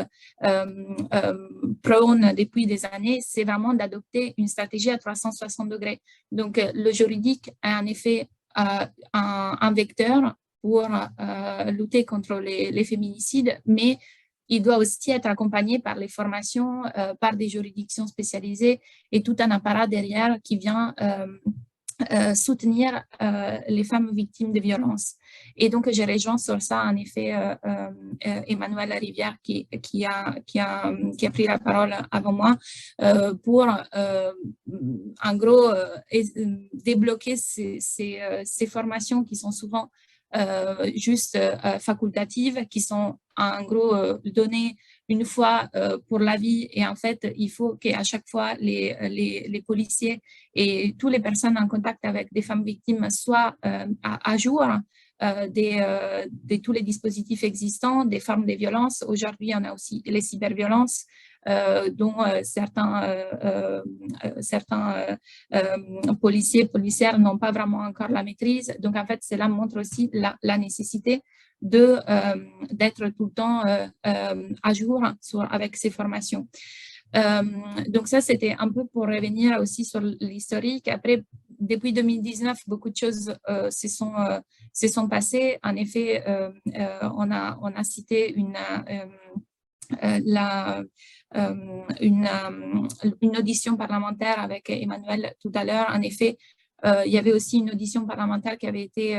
prône depuis des années, c'est vraiment d'adopter une stratégie à 360 degrés. Donc, le juridique a en effet un vecteur pour lutter contre les féminicides, mais il doit aussi être accompagné par les formations, par des juridictions spécialisées et tout un appareil derrière qui vient soutenir les femmes victimes de violences. Et donc, j'ai rejoint sur ça, en effet, Emmanuelle Rivière qui a pris la parole avant moi pour, en gros, débloquer ces formations qui sont souvent juste facultatives, qui sont en gros données une fois pour la vie. Et en fait, il faut qu'à chaque fois, les policiers et toutes les personnes en contact avec des femmes victimes soient à jour de tous les dispositifs existants, des formes de violences. Aujourd'hui, on a aussi les cyberviolences, dont certains policières n'ont pas vraiment encore la maîtrise. Donc, en fait, cela montre aussi la nécessité d'être tout le temps à jour avec ces formations. Donc ça, c'était un peu pour revenir aussi sur l'historique. Après, depuis 2019, beaucoup de choses se sont passées. En effet, on a cité une audition parlementaire avec Emmanuelle tout à l'heure. En effet, il y avait aussi une audition parlementaire qui avait été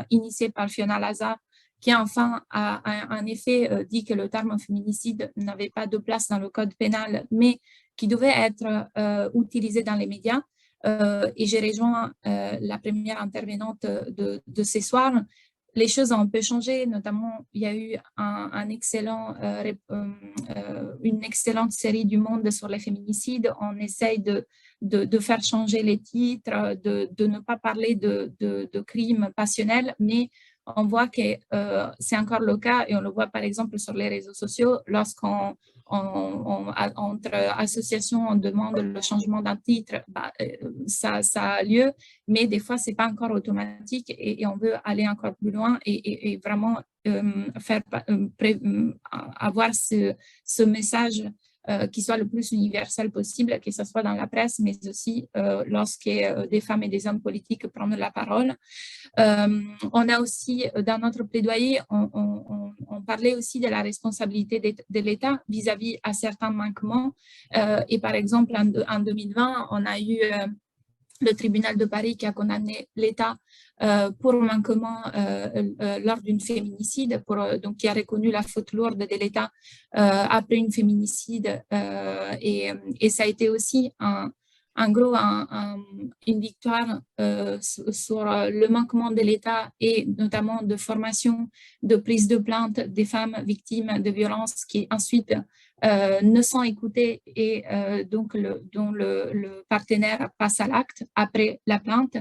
initiée par Fiona Laza, qui enfin a en effet dit que le terme féminicide n'avait pas de place dans le code pénal, mais qui devait être utilisé dans les médias. Et j'ai rejoint la première intervenante de ce soir. Les choses ont un peu changé, notamment il y a eu une excellente série du Monde sur les féminicides. On essaye de faire changer les titres, de ne pas parler de crimes passionnels, mais on voit que c'est encore le cas et on le voit par exemple sur les réseaux sociaux lorsqu'on entre associations, on demande le changement d'un titre, ça a lieu, mais des fois, ce n'est pas encore automatique et on veut aller encore plus loin et vraiment avoir ce message qui soit le plus universel possible, que ce soit dans la presse, mais aussi lorsque des femmes et des hommes politiques prennent la parole. On a aussi, dans notre plaidoyer, on parlait aussi de la responsabilité de l'État vis-à-vis à certains manquements. Et par exemple, en 2020, on a eu le tribunal de Paris qui a condamné l'État pour manquement lors d'une féminicide, donc qui a reconnu la faute lourde de l'État après une féminicide. Et ça a été aussi en gros une victoire sur le manquement de l'État et notamment de formation, de prise de plainte des femmes victimes de violences qui ensuite ne sont écoutées et donc dont le partenaire passe à l'acte après la plainte.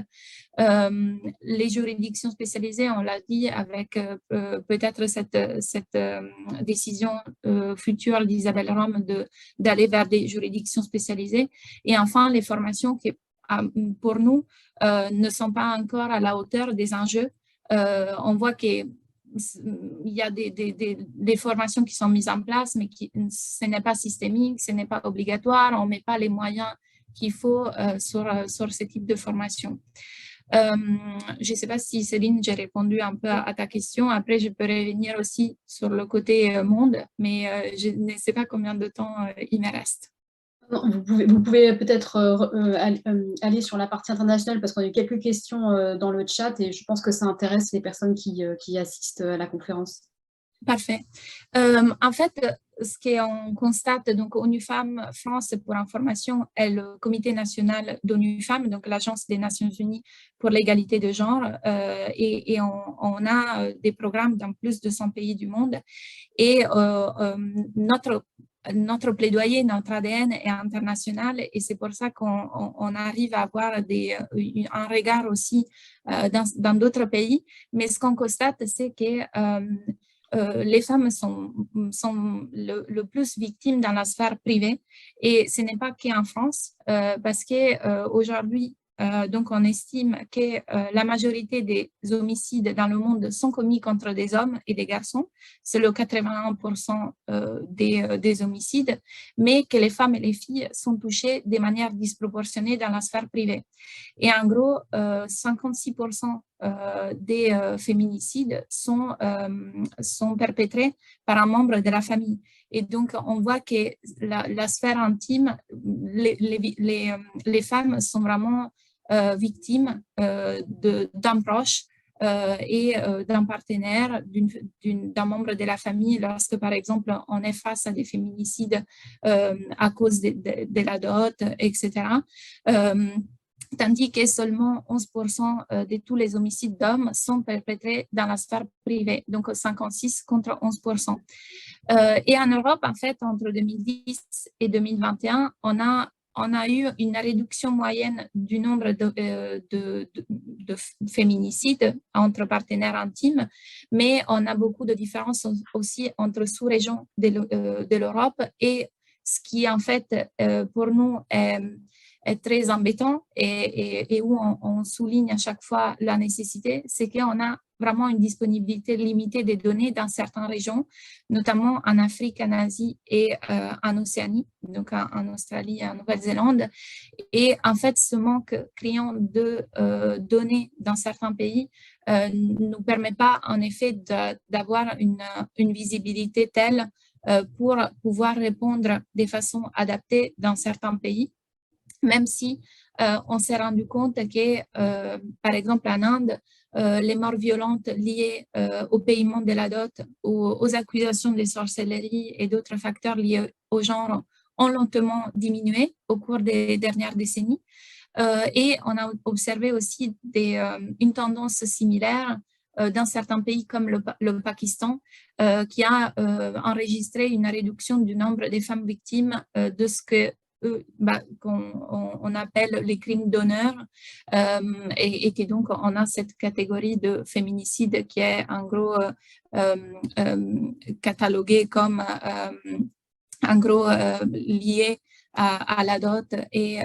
Les juridictions spécialisées, on l'a dit, avec peut-être cette décision future d'Isabelle Rome d'aller vers des juridictions spécialisées. Et enfin, les formations qui, pour nous, ne sont pas encore à la hauteur des enjeux. On voit qu'il y a des formations qui sont mises en place, mais ce n'est pas systémique, ce n'est pas obligatoire, on ne met pas les moyens qu'il faut sur ce type de formation. Je ne sais pas si Céline, j'ai répondu un peu à ta question. Après, je peux revenir aussi sur le côté monde, mais je ne sais pas combien de temps il me reste. Non, vous pouvez peut-être aller sur la partie internationale parce qu'on a eu quelques questions dans le chat et je pense que ça intéresse les personnes qui assistent à la conférence. Parfait. En fait, ce qu'on constate, donc ONU Femmes France, pour information, est le comité national d'ONU Femmes, donc l'Agence des Nations Unies pour l'égalité de genre, et on a des programmes dans plus de 100 pays du monde. Et notre plaidoyer, notre ADN est international et c'est pour ça qu'on arrive à avoir un regard aussi dans d'autres pays. Mais ce qu'on constate, c'est que les femmes sont le plus victimes dans la sphère privée et ce n'est pas qu'en France parce qu'aujourd'hui, donc on estime que la majorité des homicides dans le monde sont commis contre des hommes et des garçons, c'est le 81% des homicides, mais que les femmes et les filles sont touchées de manière disproportionnée dans la sphère privée. Et en gros, 56% des féminicides sont perpétrés par un membre de la famille. Et donc, on voit que la sphère intime, les femmes sont vraiment victimes d'un proche et d'un partenaire, d'un membre de la famille lorsque, par exemple, on est face à des féminicides à cause de la dot, etc. Tandis que seulement 11% de tous les homicides d'hommes sont perpétrés dans la sphère privée, donc 56 contre 11%. Et en Europe, en fait, entre 2010 et 2021, on a eu une réduction moyenne du nombre de féminicides entre partenaires intimes, mais on a beaucoup de différences aussi entre sous-régions de l'Europe et ce qui, en fait, pour nous, est très embêtant et où on souligne à chaque fois la nécessité, c'est qu'on a vraiment une disponibilité limitée des données dans certaines régions, notamment en Afrique, en Asie et en Océanie, donc en Australie et en Nouvelle-Zélande. Et en fait, ce manque criant de données dans certains pays ne nous permet pas, en effet, d'avoir une visibilité telle pour pouvoir répondre de façon adaptée dans certains pays. Même si on s'est rendu compte que, par exemple, en Inde, les morts violentes liées au paiement de la dot, aux accusations de sorcellerie et d'autres facteurs liés au genre ont lentement diminué au cours des dernières décennies. Et on a observé aussi une tendance similaire dans certains pays comme le Pakistan, qui a enregistré une réduction du nombre des femmes victimes de ce que qu'on appelle les crimes d'honneur et que donc on a cette catégorie de féminicide qui est en gros cataloguée comme en gros liée à la dot et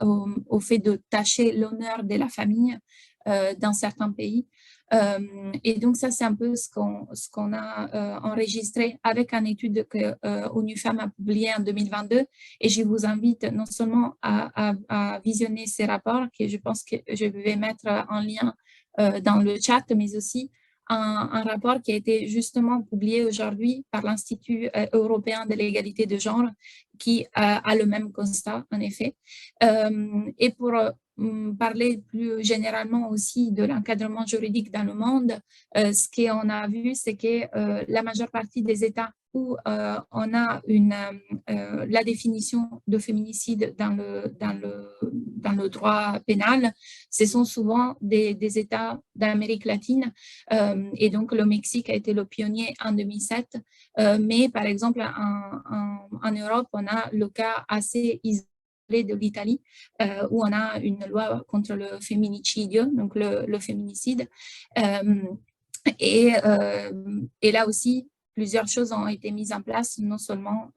au fait de tacher l'honneur de la famille dans certains pays. Et donc ça, c'est un peu ce qu'on a enregistré avec une étude que ONU Femmes a publiée en 2022. Et je vous invite non seulement à visionner ces rapports, que je pense que je vais mettre en lien dans le chat, mais aussi un rapport qui a été justement publié aujourd'hui par l'Institut européen de l'égalité de genre, qui a le même constat, en effet. Et pour parler plus généralement aussi de l'encadrement juridique dans le monde, ce qu'on a vu, c'est que la majeure partie des États où on a la définition de féminicide dans le droit pénal, ce sont souvent des États d'Amérique latine, et donc le Mexique a été le pionnier en 2007, mais par exemple en Europe, on a le cas assez isolé de l'Italie, où on a une loi contre le féminicidio, donc le féminicide. Et là aussi, plusieurs choses ont été mises en place, non seulement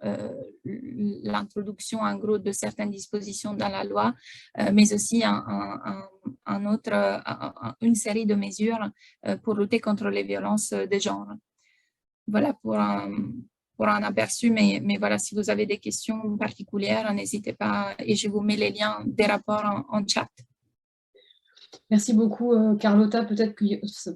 l'introduction en gros de certaines dispositions dans la loi, mais aussi une série de mesures pour lutter contre les violences de genre. Voilà pour un aperçu, mais voilà, si vous avez des questions particulières, n'hésitez pas et je vous mets les liens des rapports en chat. Merci beaucoup, Carlotta. Peut-être que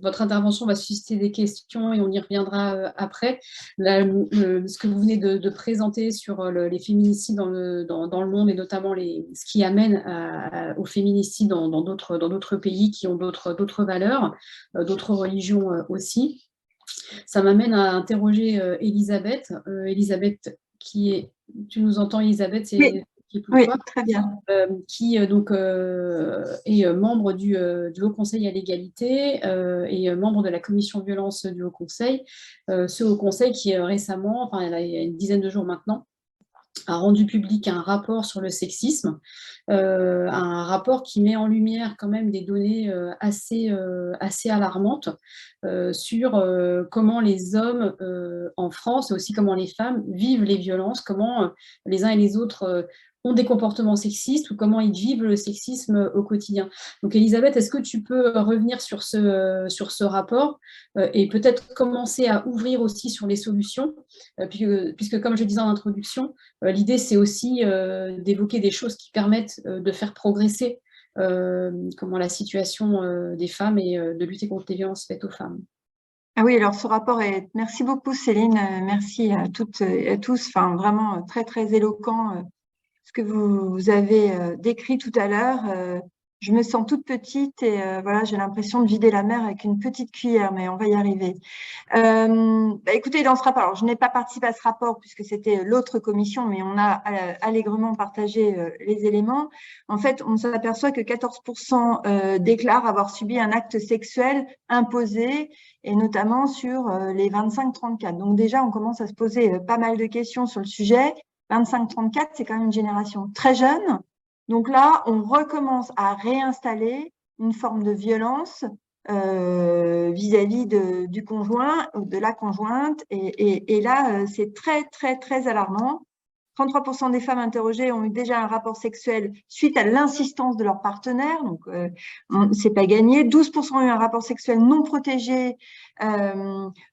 votre intervention va susciter des questions et on y reviendra après. Ce que vous venez de présenter sur les féminicides dans le monde et notamment ce qui amène aux féminicides dans d'autres pays qui ont d'autres valeurs, d'autres religions aussi. Ça m'amène à interroger Elisabeth. Elisabeth, tu nous entends, Elisabeth, Oui, oui, très bien. qui donc est membre du Haut Conseil à l'égalité et membre de la commission violence du Haut Conseil. Ce Haut Conseil qui récemment, enfin il y a une dizaine de jours maintenant, a rendu public un rapport sur le sexisme, un rapport qui met en lumière quand même des données assez alarmantes sur comment les hommes en France et aussi comment les femmes vivent les violences, comment les uns et les autres ont des comportements sexistes ou comment ils vivent le sexisme au quotidien. Donc Elisabeth, est-ce que tu peux revenir sur ce rapport et peut-être commencer à ouvrir aussi sur les solutions, puisque comme je disais en introduction, l'idée, c'est aussi d'évoquer des choses qui permettent de faire progresser comment la situation des femmes et de lutter contre les violences faites aux femmes. Ah oui, alors ce rapport est… Merci beaucoup Céline, merci à toutes et à tous, enfin vraiment très très éloquent ce que vous avez décrit tout à l'heure. Je me sens toute petite et voilà, j'ai l'impression de vider la mer avec une petite cuillère, mais on va y arriver. Écoutez, dans ce rapport, alors je n'ai pas participé à ce rapport puisque c'était l'autre commission, mais on a allègrement partagé les éléments. En fait, on s'aperçoit que 14% déclarent avoir subi un acte sexuel imposé, et notamment sur les 25-34. Donc déjà, on commence à se poser pas mal de questions sur le sujet. 25-34, c'est quand même une génération très jeune. Donc là, on recommence à réinstaller une forme de violence vis-à-vis du conjoint ou de la conjointe. Et là, c'est très, très, très alarmant. 33% des femmes interrogées ont eu déjà un rapport sexuel suite à l'insistance de leur partenaire, donc c'est pas gagné. 12% ont eu un rapport sexuel non protégé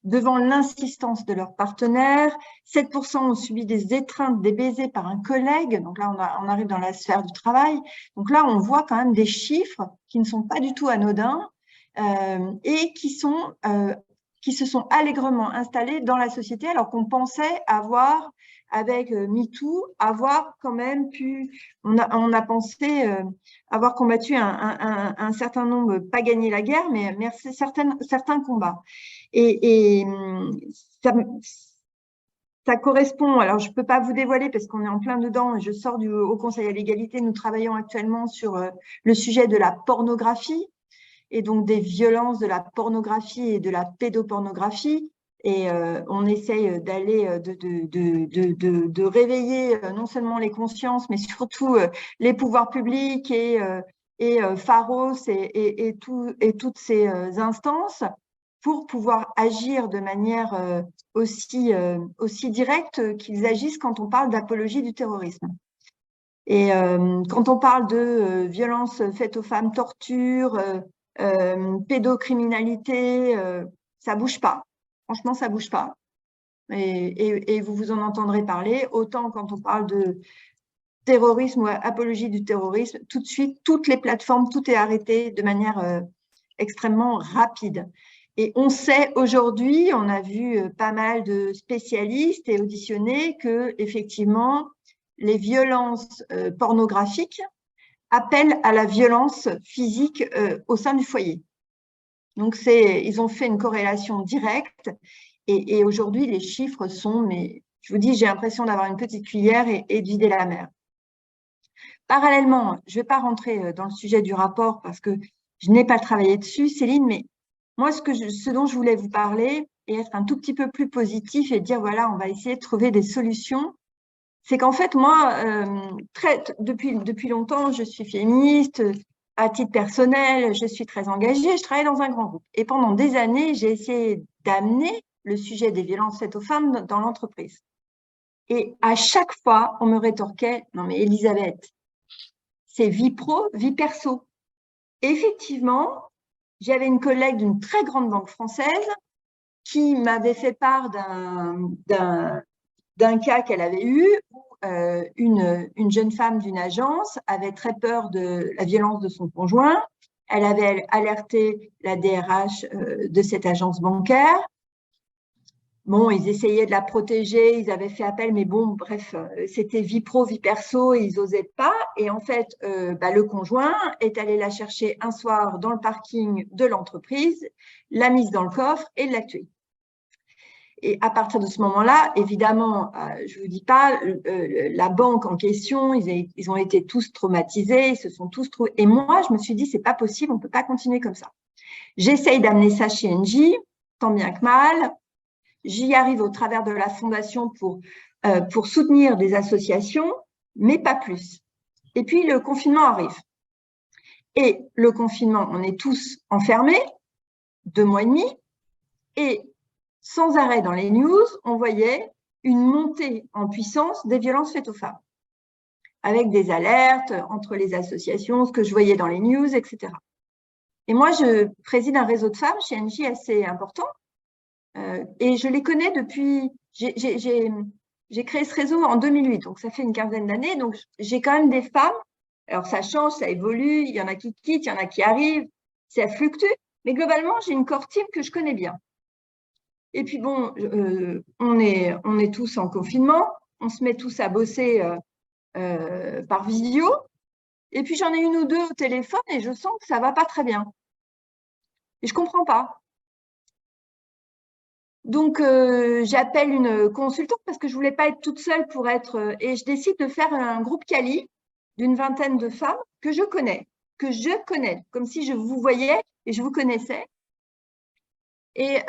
devant l'insistance de leur partenaire. 7% ont subi des étreintes, des baisers par un collègue. Donc là, on arrive dans la sphère du travail. Donc là, on voit quand même des chiffres qui ne sont pas du tout anodins et qui se sont allègrement installés dans la société, alors qu'on pensait avoir, avec MeToo, avoir quand même pu, on a pensé avoir combattu un certain nombre, pas gagné la guerre, mais certains combats. Et ça correspond, alors je ne peux pas vous dévoiler parce qu'on est en plein dedans, je sors du Haut Conseil à l'égalité, nous travaillons actuellement sur le sujet de la pornographie, et donc des violences de la pornographie et de la pédopornographie. Et on essaye d'aller, de réveiller non seulement les consciences, mais surtout les pouvoirs publics et Pharos et toutes ces instances pour pouvoir agir de manière aussi directe qu'ils agissent quand on parle d'apologie du terrorisme. Et quand on parle de violences faites aux femmes, torture, pédocriminalité, ça bouge pas. Franchement, ça bouge pas. Et vous en entendrez parler. Autant quand on parle de terrorisme ou apologie du terrorisme, tout de suite, toutes les plateformes, tout est arrêté de manière extrêmement rapide. Et on sait aujourd'hui, on a vu pas mal de spécialistes et auditionnés que effectivement, les violences pornographiques appellent à la violence physique au sein du foyer. Donc, ils ont fait une corrélation directe et aujourd'hui, les chiffres sont, mais je vous dis, j'ai l'impression d'avoir une petite cuillère et de vider la mer. Parallèlement, je ne vais pas rentrer dans le sujet du rapport parce que je n'ai pas travaillé dessus, Céline, mais moi, ce dont je voulais vous parler et être un tout petit peu plus positif et dire, voilà, on va essayer de trouver des solutions, c'est qu'en fait, moi, depuis longtemps, je suis féministe, à titre personnel, je suis très engagée, je travaille dans un grand groupe. Et pendant des années, j'ai essayé d'amener le sujet des violences faites aux femmes dans l'entreprise. Et à chaque fois, on me rétorquait, non mais Elisabeth, c'est vie pro, vie perso. Et effectivement, j'avais une collègue d'une très grande banque française qui m'avait fait part d'un cas qu'elle avait eu où une jeune femme d'une agence avait très peur de la violence de son conjoint. Elle avait alerté la DRH de cette agence bancaire. Bon, ils essayaient de la protéger, ils avaient fait appel, mais bon, bref, c'était vie pro, vie perso, et ils n'osaient pas. Et en fait, le conjoint est allé la chercher un soir dans le parking de l'entreprise, l'a mise dans le coffre et l'a tuée. Et à partir de ce moment-là, évidemment, je ne vous dis pas, la banque en question, ils ont été tous traumatisés, ils se sont tous trouvés. Et moi, je me suis dit, c'est pas possible, on ne peut pas continuer comme ça. J'essaye d'amener ça chez Engie, tant bien que mal. J'y arrive au travers de la fondation pour soutenir des associations, mais pas plus. Et puis, le confinement arrive. Et le confinement, on est tous enfermés, 2 mois et demi, et sans arrêt dans les news, on voyait une montée en puissance des violences faites aux femmes, avec des alertes entre les associations, ce que je voyais dans les news, etc. Et moi, je préside un réseau de femmes chez Engie assez important, et je les connais depuis… J'ai créé ce réseau en 2008, donc ça fait une quinzaine d'années, donc j'ai quand même des femmes. Alors, ça change, ça évolue, il y en a qui quittent, il y en a qui arrivent, ça fluctue, mais globalement, j'ai une core team que je connais bien. Et puis bon, on est tous en confinement, on se met tous à bosser par vidéo, et puis j'en ai une ou deux au téléphone et je sens que ça ne va pas très bien. Et je ne comprends pas. Donc, j'appelle une consultante parce que je ne voulais pas être toute seule pour être… et je décide de faire un groupe Cali d'une 20aine de femmes que je connais, comme si je vous voyais et je vous connaissais. Et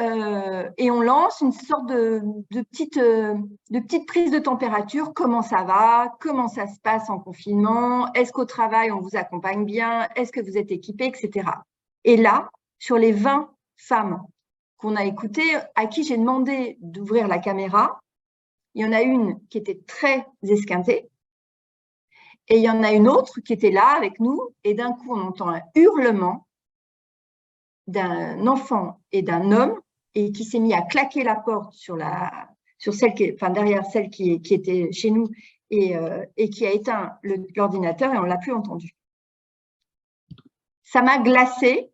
on lance une sorte de petite prise de température. Comment ça va? Comment ça se passe en confinement? Est-ce qu'au travail, on vous accompagne bien? Est-ce que vous êtes équipés, etc. Et là, sur les 20 femmes qu'on a écoutées, à qui j'ai demandé d'ouvrir la caméra, il y en a une qui était très esquintée et il y en a une autre qui était là avec nous et d'un coup, on entend un hurlement d'un enfant et d'un homme et qui s'est mis à claquer la porte derrière celle qui était chez nous et qui a éteint l'ordinateur et on ne l'a plus entendu. Ça m'a glacée,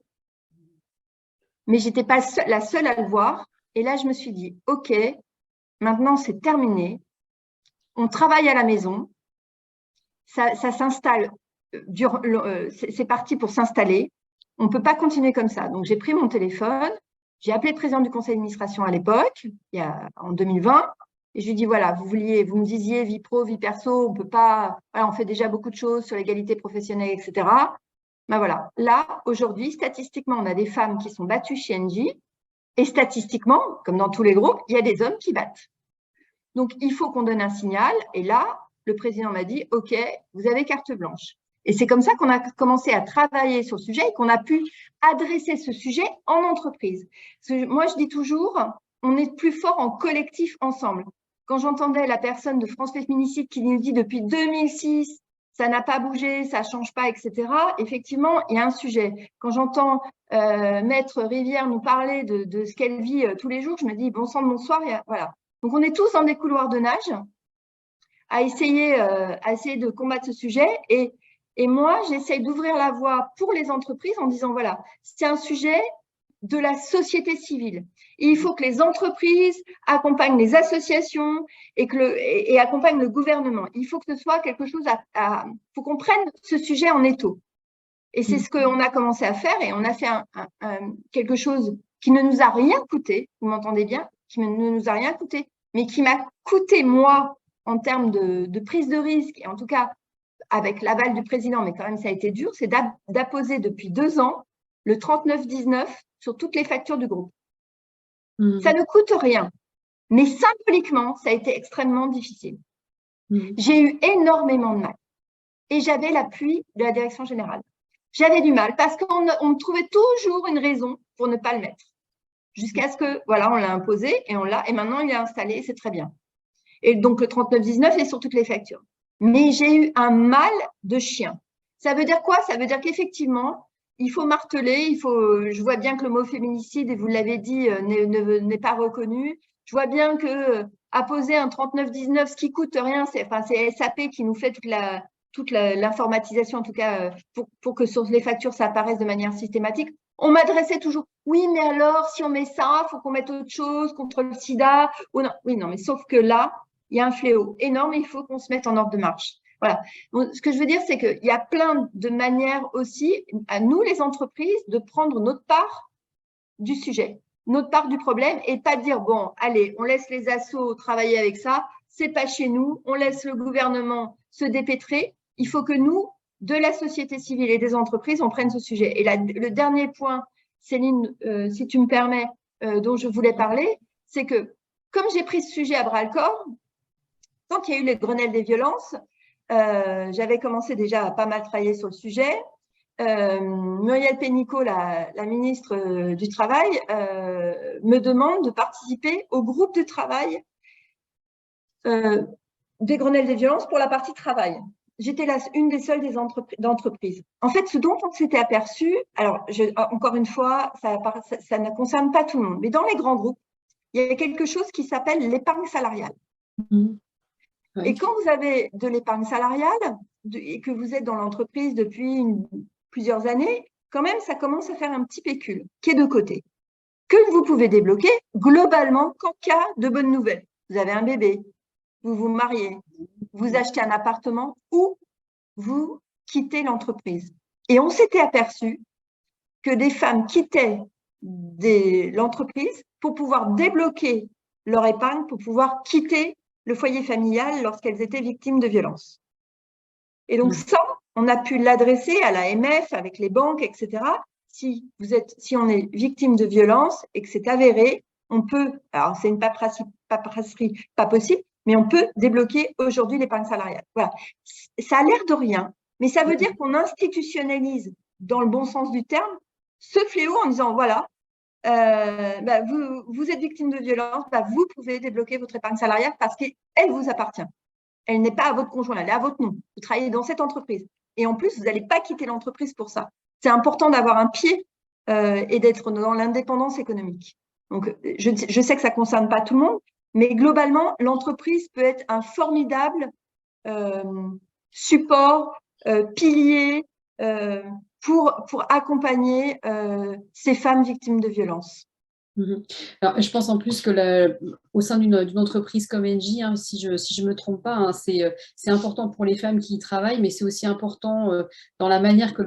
mais je n'étais pas la seule à le voir. Et là, je me suis dit, OK, maintenant c'est terminé. On travaille à la maison. Ça s'installe. C'est parti pour s'installer. On ne peut pas continuer comme ça. Donc, j'ai pris mon téléphone, j'ai appelé le président du conseil d'administration à l'époque, en 2020, et je lui ai dit, voilà, vous me disiez vie pro, vie perso, on peut pas, voilà, on fait déjà beaucoup de choses sur l'égalité professionnelle, etc. Ben voilà, là, aujourd'hui, statistiquement, on a des femmes qui sont battues chez Engie, et statistiquement, comme dans tous les groupes, il y a des hommes qui battent. Donc, il faut qu'on donne un signal, et là, le président m'a dit, OK, vous avez carte blanche. Et c'est comme ça qu'on a commencé à travailler sur le sujet et qu'on a pu adresser ce sujet en entreprise. Parce que moi, je dis toujours, on est plus fort en collectif ensemble. Quand j'entendais la personne de France Féminicide qui nous dit depuis 2006, ça n'a pas bougé, ça ne change pas, etc., effectivement, il y a un sujet. Quand j'entends Maître Rivière nous parler de ce qu'elle vit tous les jours, je me dis, bon sang de bonsoir, voilà. Donc, on est tous dans des couloirs de nage à essayer de combattre ce sujet et moi, j'essaye d'ouvrir la voie pour les entreprises en disant, voilà, c'est un sujet de la société civile. Et il faut que les entreprises accompagnent les associations et accompagnent le gouvernement. Il faut que ce soit quelque chose faut qu'on prenne ce sujet en étau. Et c'est ce qu'on a commencé à faire et on a fait quelque chose qui ne nous a rien coûté, vous m'entendez bien, qui ne nous a rien coûté, mais qui m'a coûté, moi, en termes de prise de risque, et en tout cas, avec l'aval du président, mais quand même ça a été dur, c'est d'apposer depuis 2 ans le 3919 sur toutes les factures du groupe. Ça ne coûte rien, mais symboliquement, ça a été extrêmement difficile. J'ai eu énormément de mal et j'avais l'appui de la direction générale. J'avais du mal parce qu'on trouvait toujours une raison pour ne pas le mettre. Jusqu'à ce que, voilà, on l'a imposé et et maintenant il est installé et c'est très bien. Et donc le 3919 est sur toutes les factures. Mais j'ai eu un mal de chien. Ça veut dire quoi? Ça veut dire qu'effectivement, il faut marteler, je vois bien que le mot féminicide, et vous l'avez dit, n'est pas reconnu. Je vois bien que apposer un 3919, ce qui coûte rien, c'est SAP qui nous fait toute l'informatisation, en tout cas, pour que sur les factures, ça apparaisse de manière systématique, on m'adressait toujours « Oui, mais alors, si on met ça, il faut qu'on mette autre chose contre le sida. » ou non. Oui, non, mais sauf que là, il y a un fléau énorme et il faut qu'on se mette en ordre de marche. Voilà. Bon, ce que je veux dire, c'est qu'il y a plein de manières aussi, à nous, les entreprises, de prendre notre part du sujet, notre part du problème et pas dire « Bon, allez, on laisse les assos travailler avec ça, c'est pas chez nous, on laisse le gouvernement se dépêtrer. » Il faut que nous, de la société civile et des entreprises, on prenne ce sujet. Et le dernier point, Céline, si tu me permets, dont je voulais parler, c'est que comme j'ai pris ce sujet à bras-le-corps, quand il y a eu les Grenelles des violences, j'avais commencé déjà à pas mal travailler sur le sujet. Muriel Pénicaud, la ministre du Travail, me demande de participer au groupe de travail des Grenelles des violences pour la partie travail. J'étais une des seules d'entreprises. En fait, ce dont on s'était aperçu, alors encore une fois, ça ne concerne pas tout le monde, mais dans les grands groupes, il y a quelque chose qui s'appelle l'épargne salariale. Oui. Et quand vous avez de l'épargne salariale et que vous êtes dans l'entreprise depuis plusieurs années, quand même, ça commence à faire un petit pécule qui est de côté, que vous pouvez débloquer globalement qu'en cas de bonnes nouvelles. Vous avez un bébé, vous vous mariez, vous achetez un appartement ou vous quittez l'entreprise. Et on s'était aperçu que des femmes quittaient l'entreprise pour pouvoir débloquer leur épargne, pour pouvoir quitter le foyer familial lorsqu'elles étaient victimes de violences. Et donc ça, on a pu l'adresser à l'AMF, avec les banques, etc. Si on est victime de violences et que c'est avéré, on peut, alors c'est une paperasserie pas possible, mais on peut débloquer aujourd'hui l'épargne salariale. Voilà. Ça a l'air de rien, mais ça veut dire qu'on institutionnalise, dans le bon sens du terme, ce fléau en disant, voilà, vous êtes victime de violence, vous pouvez débloquer votre épargne salariale parce qu'elle vous appartient. Elle n'est pas à votre conjoint, elle est à votre nom. Vous travaillez dans cette entreprise. Et en plus, vous n'allez pas quitter l'entreprise pour ça. C'est important d'avoir un pied et d'être dans l'indépendance économique. Donc, je sais que ça ne concerne pas tout le monde, mais globalement, l'entreprise peut être un formidable support, pilier pour accompagner ces femmes victimes de violences. Alors, je pense en plus que au sein d'une entreprise comme Engie, hein, si je me trompe pas, hein, c'est important pour les femmes qui y travaillent, mais c'est aussi important dans la manière que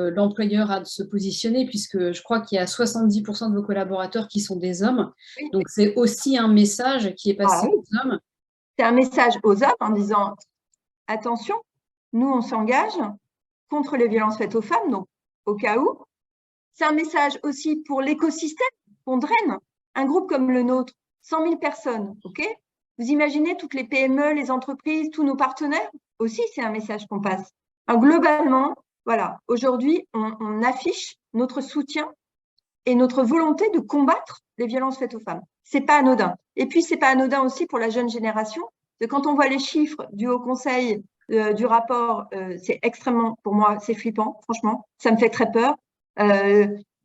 l'employeur a de se positionner, puisque je crois qu'il y a 70% de vos collaborateurs qui sont des hommes. Oui. Donc, c'est aussi un message qui est passé aux hommes. C'est un message aux hommes en disant « Attention, nous, on s'engage contre les violences faites aux femmes, donc au cas où. » C'est un message aussi pour l'écosystème qu'on draine. Un groupe comme le nôtre, 100 000 personnes, ok ? Vous imaginez toutes les PME, les entreprises, tous nos partenaires ? Aussi, c'est un message qu'on passe. Alors, globalement, voilà, aujourd'hui, on affiche notre soutien et notre volonté de combattre les violences faites aux femmes. C'est pas anodin. Et puis, c'est pas anodin aussi pour la jeune génération, de quand on voit les chiffres du Haut Conseil, du rapport, c'est extrêmement, pour moi, c'est flippant, franchement, ça me fait très peur.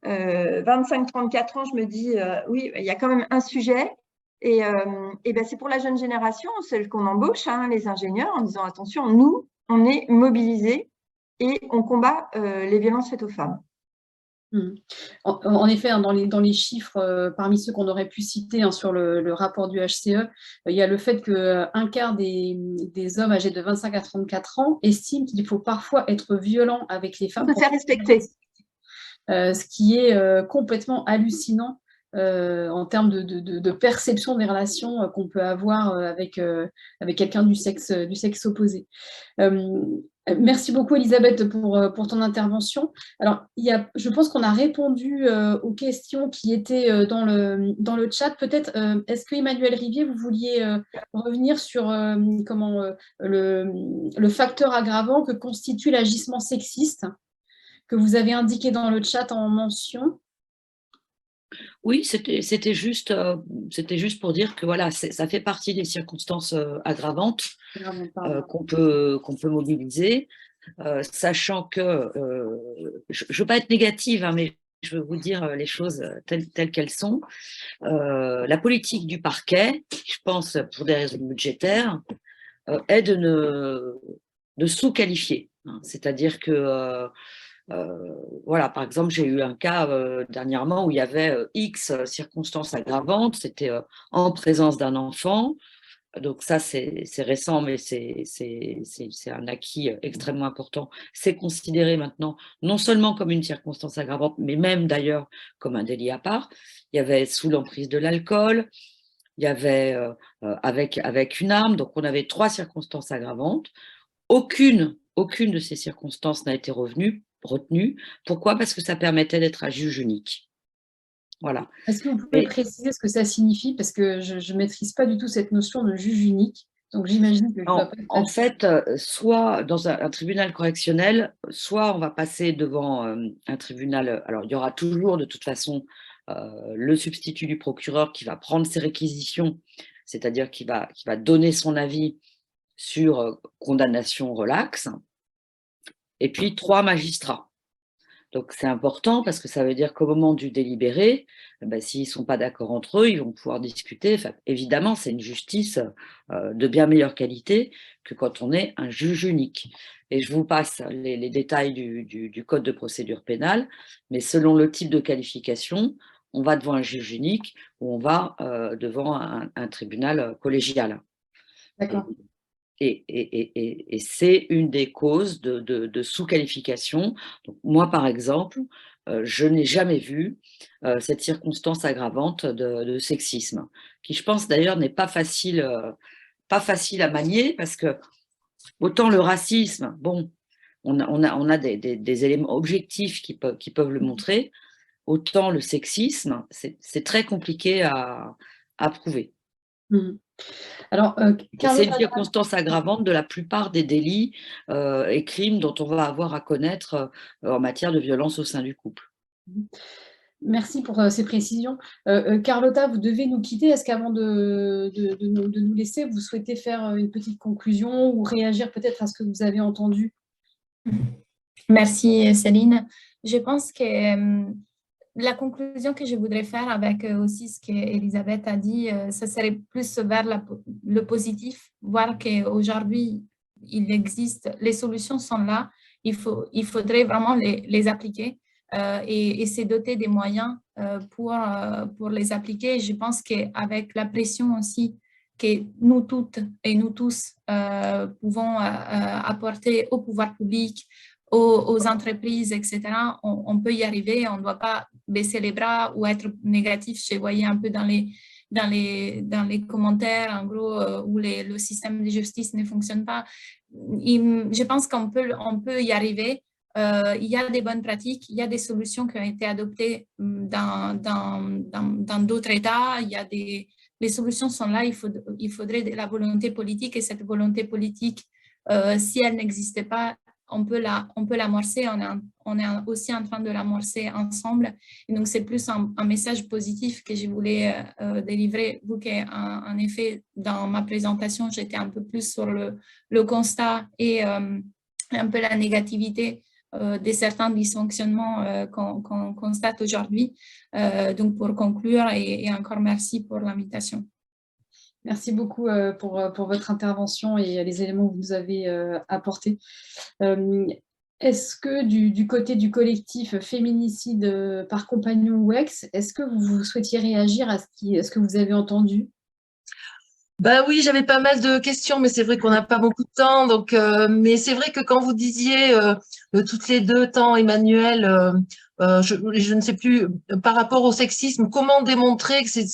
25-34 ans, je me dis, oui, il y a quand même un sujet. Et c'est pour la jeune génération, celle qu'on embauche, hein, les ingénieurs, en disant, attention, nous, on est mobilisés et on combat les violences faites aux femmes. En effet, hein, dans les chiffres, parmi ceux qu'on aurait pu citer hein, sur le rapport du HCE, il y a le fait qu'un quart des hommes âgés de 25 à 34 ans estiment qu'il faut parfois être violent avec les femmes. Pour se faire respecter. Ce qui est complètement hallucinant en termes de perception des relations qu'on peut avoir avec quelqu'un du sexe opposé. Merci beaucoup, Elisabeth, pour ton intervention. Alors, je pense qu'on a répondu aux questions qui étaient dans le chat. Peut-être, est-ce que Emmanuel Rivier, vous vouliez revenir sur le facteur aggravant que constitue l'agissement sexiste que vous avez indiqué dans le chat en mention? Oui, c'était juste pour dire que voilà, ça fait partie des circonstances aggravantes qu'on peut mobiliser, sachant que je ne veux pas être négative, hein, mais je veux vous dire les choses telles qu'elles sont. La politique du parquet, je pense pour des raisons budgétaires, est de sous-qualifier. Hein. C'est-à-dire que, voilà, par exemple, j'ai eu un cas dernièrement où il y avait X circonstances aggravantes, c'était en présence d'un enfant. Donc ça, c'est récent, mais c'est un acquis extrêmement important. C'est considéré maintenant non seulement comme une circonstance aggravante, mais même d'ailleurs comme un délit à part. Il y avait sous l'emprise de l'alcool, il y avait avec une arme, donc on avait 3 circonstances aggravantes. Aucune de ces circonstances n'a été retenue. Pourquoi? Parce que ça permettait d'être un juge unique. Voilà. Est-ce que vous pouvez préciser ce que ça signifie? Parce que je ne maîtrise pas du tout cette notion de juge unique. Donc, j'imagine que je dois pas être... En fait, soit dans un tribunal correctionnel, soit on va passer devant un tribunal. Alors, il y aura toujours, de toute façon, le substitut du procureur qui va prendre ses réquisitions, c'est-à-dire qui va donner son avis sur condamnation relaxe, et puis 3 magistrats. Donc, c'est important parce que ça veut dire qu'au moment du délibéré, s'ils ne sont pas d'accord entre eux, ils vont pouvoir discuter. Enfin, évidemment, c'est une justice de bien meilleure qualité que quand on est un juge unique. Et je vous passe les détails du Code de procédure pénale, mais selon le type de qualification, on va devant un juge unique ou on va devant un tribunal collégial. D'accord. Et c'est une des causes de sous-qualification. Donc, moi, par exemple, je n'ai jamais vu cette circonstance aggravante de sexisme, qui, je pense d'ailleurs, n'est pas facile à manier, parce que autant le racisme, bon, on a des éléments objectifs qui peuvent le montrer, autant le sexisme, c'est très compliqué à prouver. Mmh. Alors, c'est une circonstance aggravante de la plupart des délits et crimes dont on va avoir à connaître en matière de violence au sein du couple. Merci pour ces précisions. Carlotta, vous devez nous quitter. Est-ce qu'avant de nous laisser, vous souhaitez faire une petite conclusion ou réagir peut-être à ce que vous avez entendu? Merci Céline. Je pense que la conclusion que je voudrais faire avec aussi ce qu'Elisabeth a dit, ça serait plus vers le positif, voir qu'aujourd'hui, il existe, les solutions sont là, il faudrait vraiment les appliquer et se doter des moyens pour les appliquer. Je pense qu'avec la pression aussi que nous toutes et nous tous pouvons apporter au pouvoir public, aux entreprises, etc., on peut y arriver, on ne doit pas baisser les bras ou être négatif. Je voyais un peu dans les commentaires, en gros, où le système de justice ne fonctionne pas. Je pense qu'on peut y arriver. Il y a des bonnes pratiques, il y a des solutions qui ont été adoptées dans d'autres États, les solutions sont là, il faudrait de la volonté politique, et cette volonté politique, si elle n'existait pas, on peut l'amorcer, on est aussi en train de l'amorcer ensemble. Et donc, c'est plus un message positif que je voulais délivrer, vu qu'en effet, dans ma présentation, j'étais un peu plus sur le constat et un peu la négativité de certains dysfonctionnements qu'on constate aujourd'hui. Donc, pour conclure, et encore merci pour l'invitation. Merci beaucoup pour votre intervention et les éléments que vous nous avez apportés. Est-ce que du côté du collectif Féminicide par compagnon ou ex, est-ce que vous souhaitiez réagir à ce que vous avez entendu? Ben oui, j'avais pas mal de questions, mais c'est vrai qu'on n'a pas beaucoup de temps. Donc, mais c'est vrai que quand vous disiez toutes les 2 temps, Emmanuel, je ne sais plus, par rapport au sexisme, comment démontrer que c'est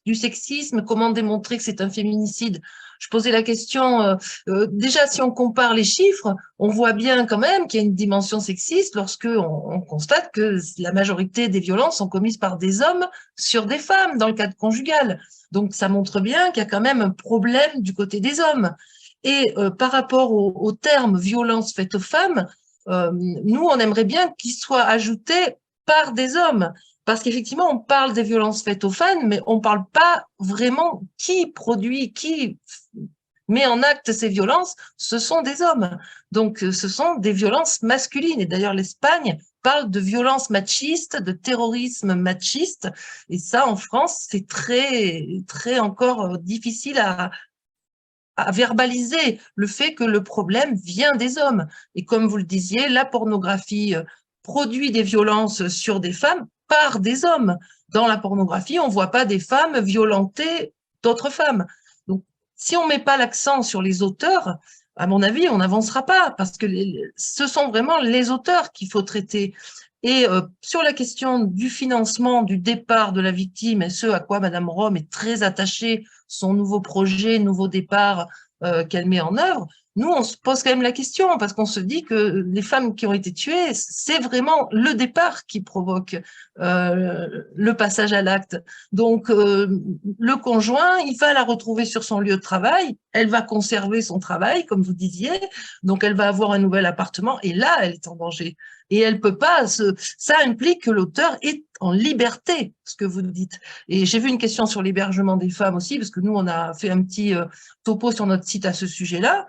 du sexisme, comment démontrer que c'est un féminicide? Je posais la question, déjà, si on compare les chiffres, on voit bien quand même qu'il y a une dimension sexiste lorsque on constate que la majorité des violences sont commises par des hommes sur des femmes dans le cadre conjugal. Donc, ça montre bien qu'il y a quand même un problème du côté des hommes. Et par rapport au terme violence faite aux femmes, nous, on aimerait bien qu'il soit ajouté par des hommes. Parce qu'effectivement, on parle des violences faites aux femmes, mais on ne parle pas vraiment qui met en acte ces violences, ce sont des hommes. Donc, ce sont des violences masculines. Et d'ailleurs, l'Espagne parle de violence machiste, de terrorisme machiste. Et ça, en France, c'est très, très encore difficile à verbaliser le fait que le problème vient des hommes. Et comme vous le disiez, la pornographie produit des violences sur des femmes par des hommes. Dans la pornographie, on ne voit pas des femmes violenter d'autres femmes. Donc, si on ne met pas l'accent sur les auteurs, à mon avis, on n'avancera pas, parce que ce sont vraiment les auteurs qu'il faut traiter. Et sur la question du financement du départ de la victime, et ce à quoi Madame Rome est très attachée, son nouveau projet, nouveau départ qu'elle met en œuvre, nous, on se pose quand même la question, parce qu'on se dit que les femmes qui ont été tuées, c'est vraiment le départ qui provoque le passage à l'acte. Donc, le conjoint, il va la retrouver sur son lieu de travail, elle va conserver son travail, comme vous disiez, donc elle va avoir un nouvel appartement, et là, elle est en danger. Et elle peut pas, ça implique que l'auteur est en liberté, ce que vous dites. Et j'ai vu une question sur l'hébergement des femmes aussi, parce que nous, on a fait un petit topo sur notre site à ce sujet-là.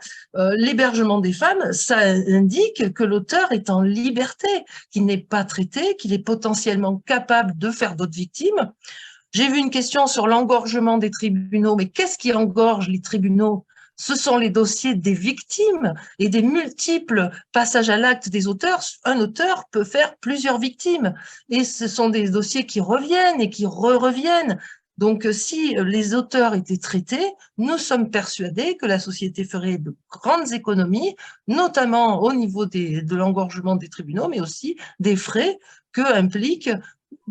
L'hébergement des femmes, ça indique que l'auteur est en liberté, qu'il n'est pas traité, qu'il est potentiellement capable de faire d'autres victimes. J'ai vu une question sur l'engorgement des tribunaux, mais qu'est-ce qui engorge les tribunaux? Ce sont les dossiers des victimes et des multiples passages à l'acte des auteurs. Un auteur peut faire plusieurs victimes et ce sont des dossiers qui reviennent et qui reviennent. Donc, si les auteurs étaient traités, nous sommes persuadés que la société ferait de grandes économies, notamment au niveau de l'engorgement des tribunaux, mais aussi des frais que impliquent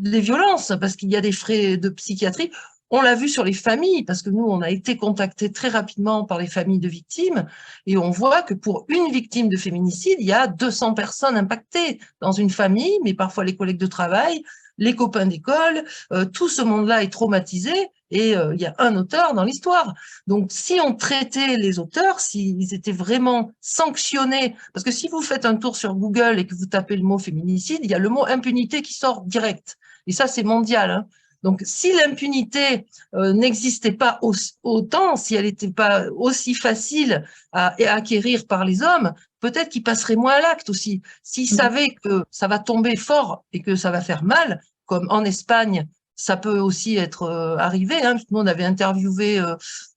les violences, parce qu'il y a des frais de psychiatrie. On l'a vu sur les familles, parce que nous, on a été contactés très rapidement par les familles de victimes, et on voit que pour une victime de féminicide, il y a 200 personnes impactées dans une famille, mais parfois les collègues de travail, les copains d'école, tout ce monde-là est traumatisé, et il y a un auteur dans l'histoire. Donc, si on traitait les auteurs, s'ils étaient vraiment sanctionnés, parce que si vous faites un tour sur Google et que vous tapez le mot féminicide, il y a le mot impunité qui sort direct. Et ça, c'est mondial, hein. Donc, si l'impunité n'existait pas autant, si elle n'était pas aussi facile à acquérir par les hommes, peut-être qu'ils passeraient moins à l'acte aussi. S'ils savaient que ça va tomber fort et que ça va faire mal, comme en Espagne, ça peut aussi être arrivé. Hein. Nous, on avait interviewé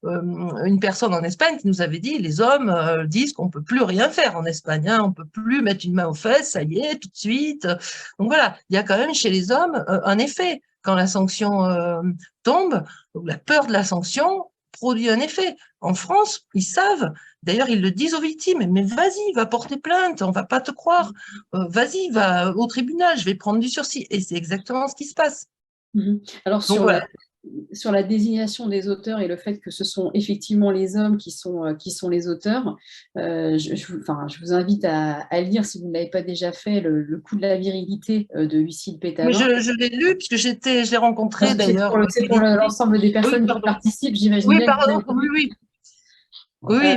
une personne en Espagne qui nous avait dit les hommes disent qu'on ne peut plus rien faire en Espagne. Hein. On ne peut plus mettre une main aux fesses, ça y est, tout de suite. Donc voilà, il y a quand même chez les hommes un effet. Quand la sanction tombe, la peur de la sanction produit un effet. En France, ils savent, d'ailleurs ils le disent aux victimes, mais vas-y, va porter plainte, on ne va pas te croire, vas-y, va au tribunal, je vais prendre du sursis. Et c'est exactement ce qui se passe. Alors, donc, voilà. Sur la désignation des auteurs et le fait que ce sont effectivement les hommes qui sont les auteurs, je vous invite à lire, si vous ne l'avez pas déjà fait, le coup de la virilité de Lucille Pétavin. Mais je l'ai lu, puisque je l'ai rencontré d'ailleurs. C'est pour l'ensemble des personnes qui participent, j'imagine. Oui, pardon, oui. Oui,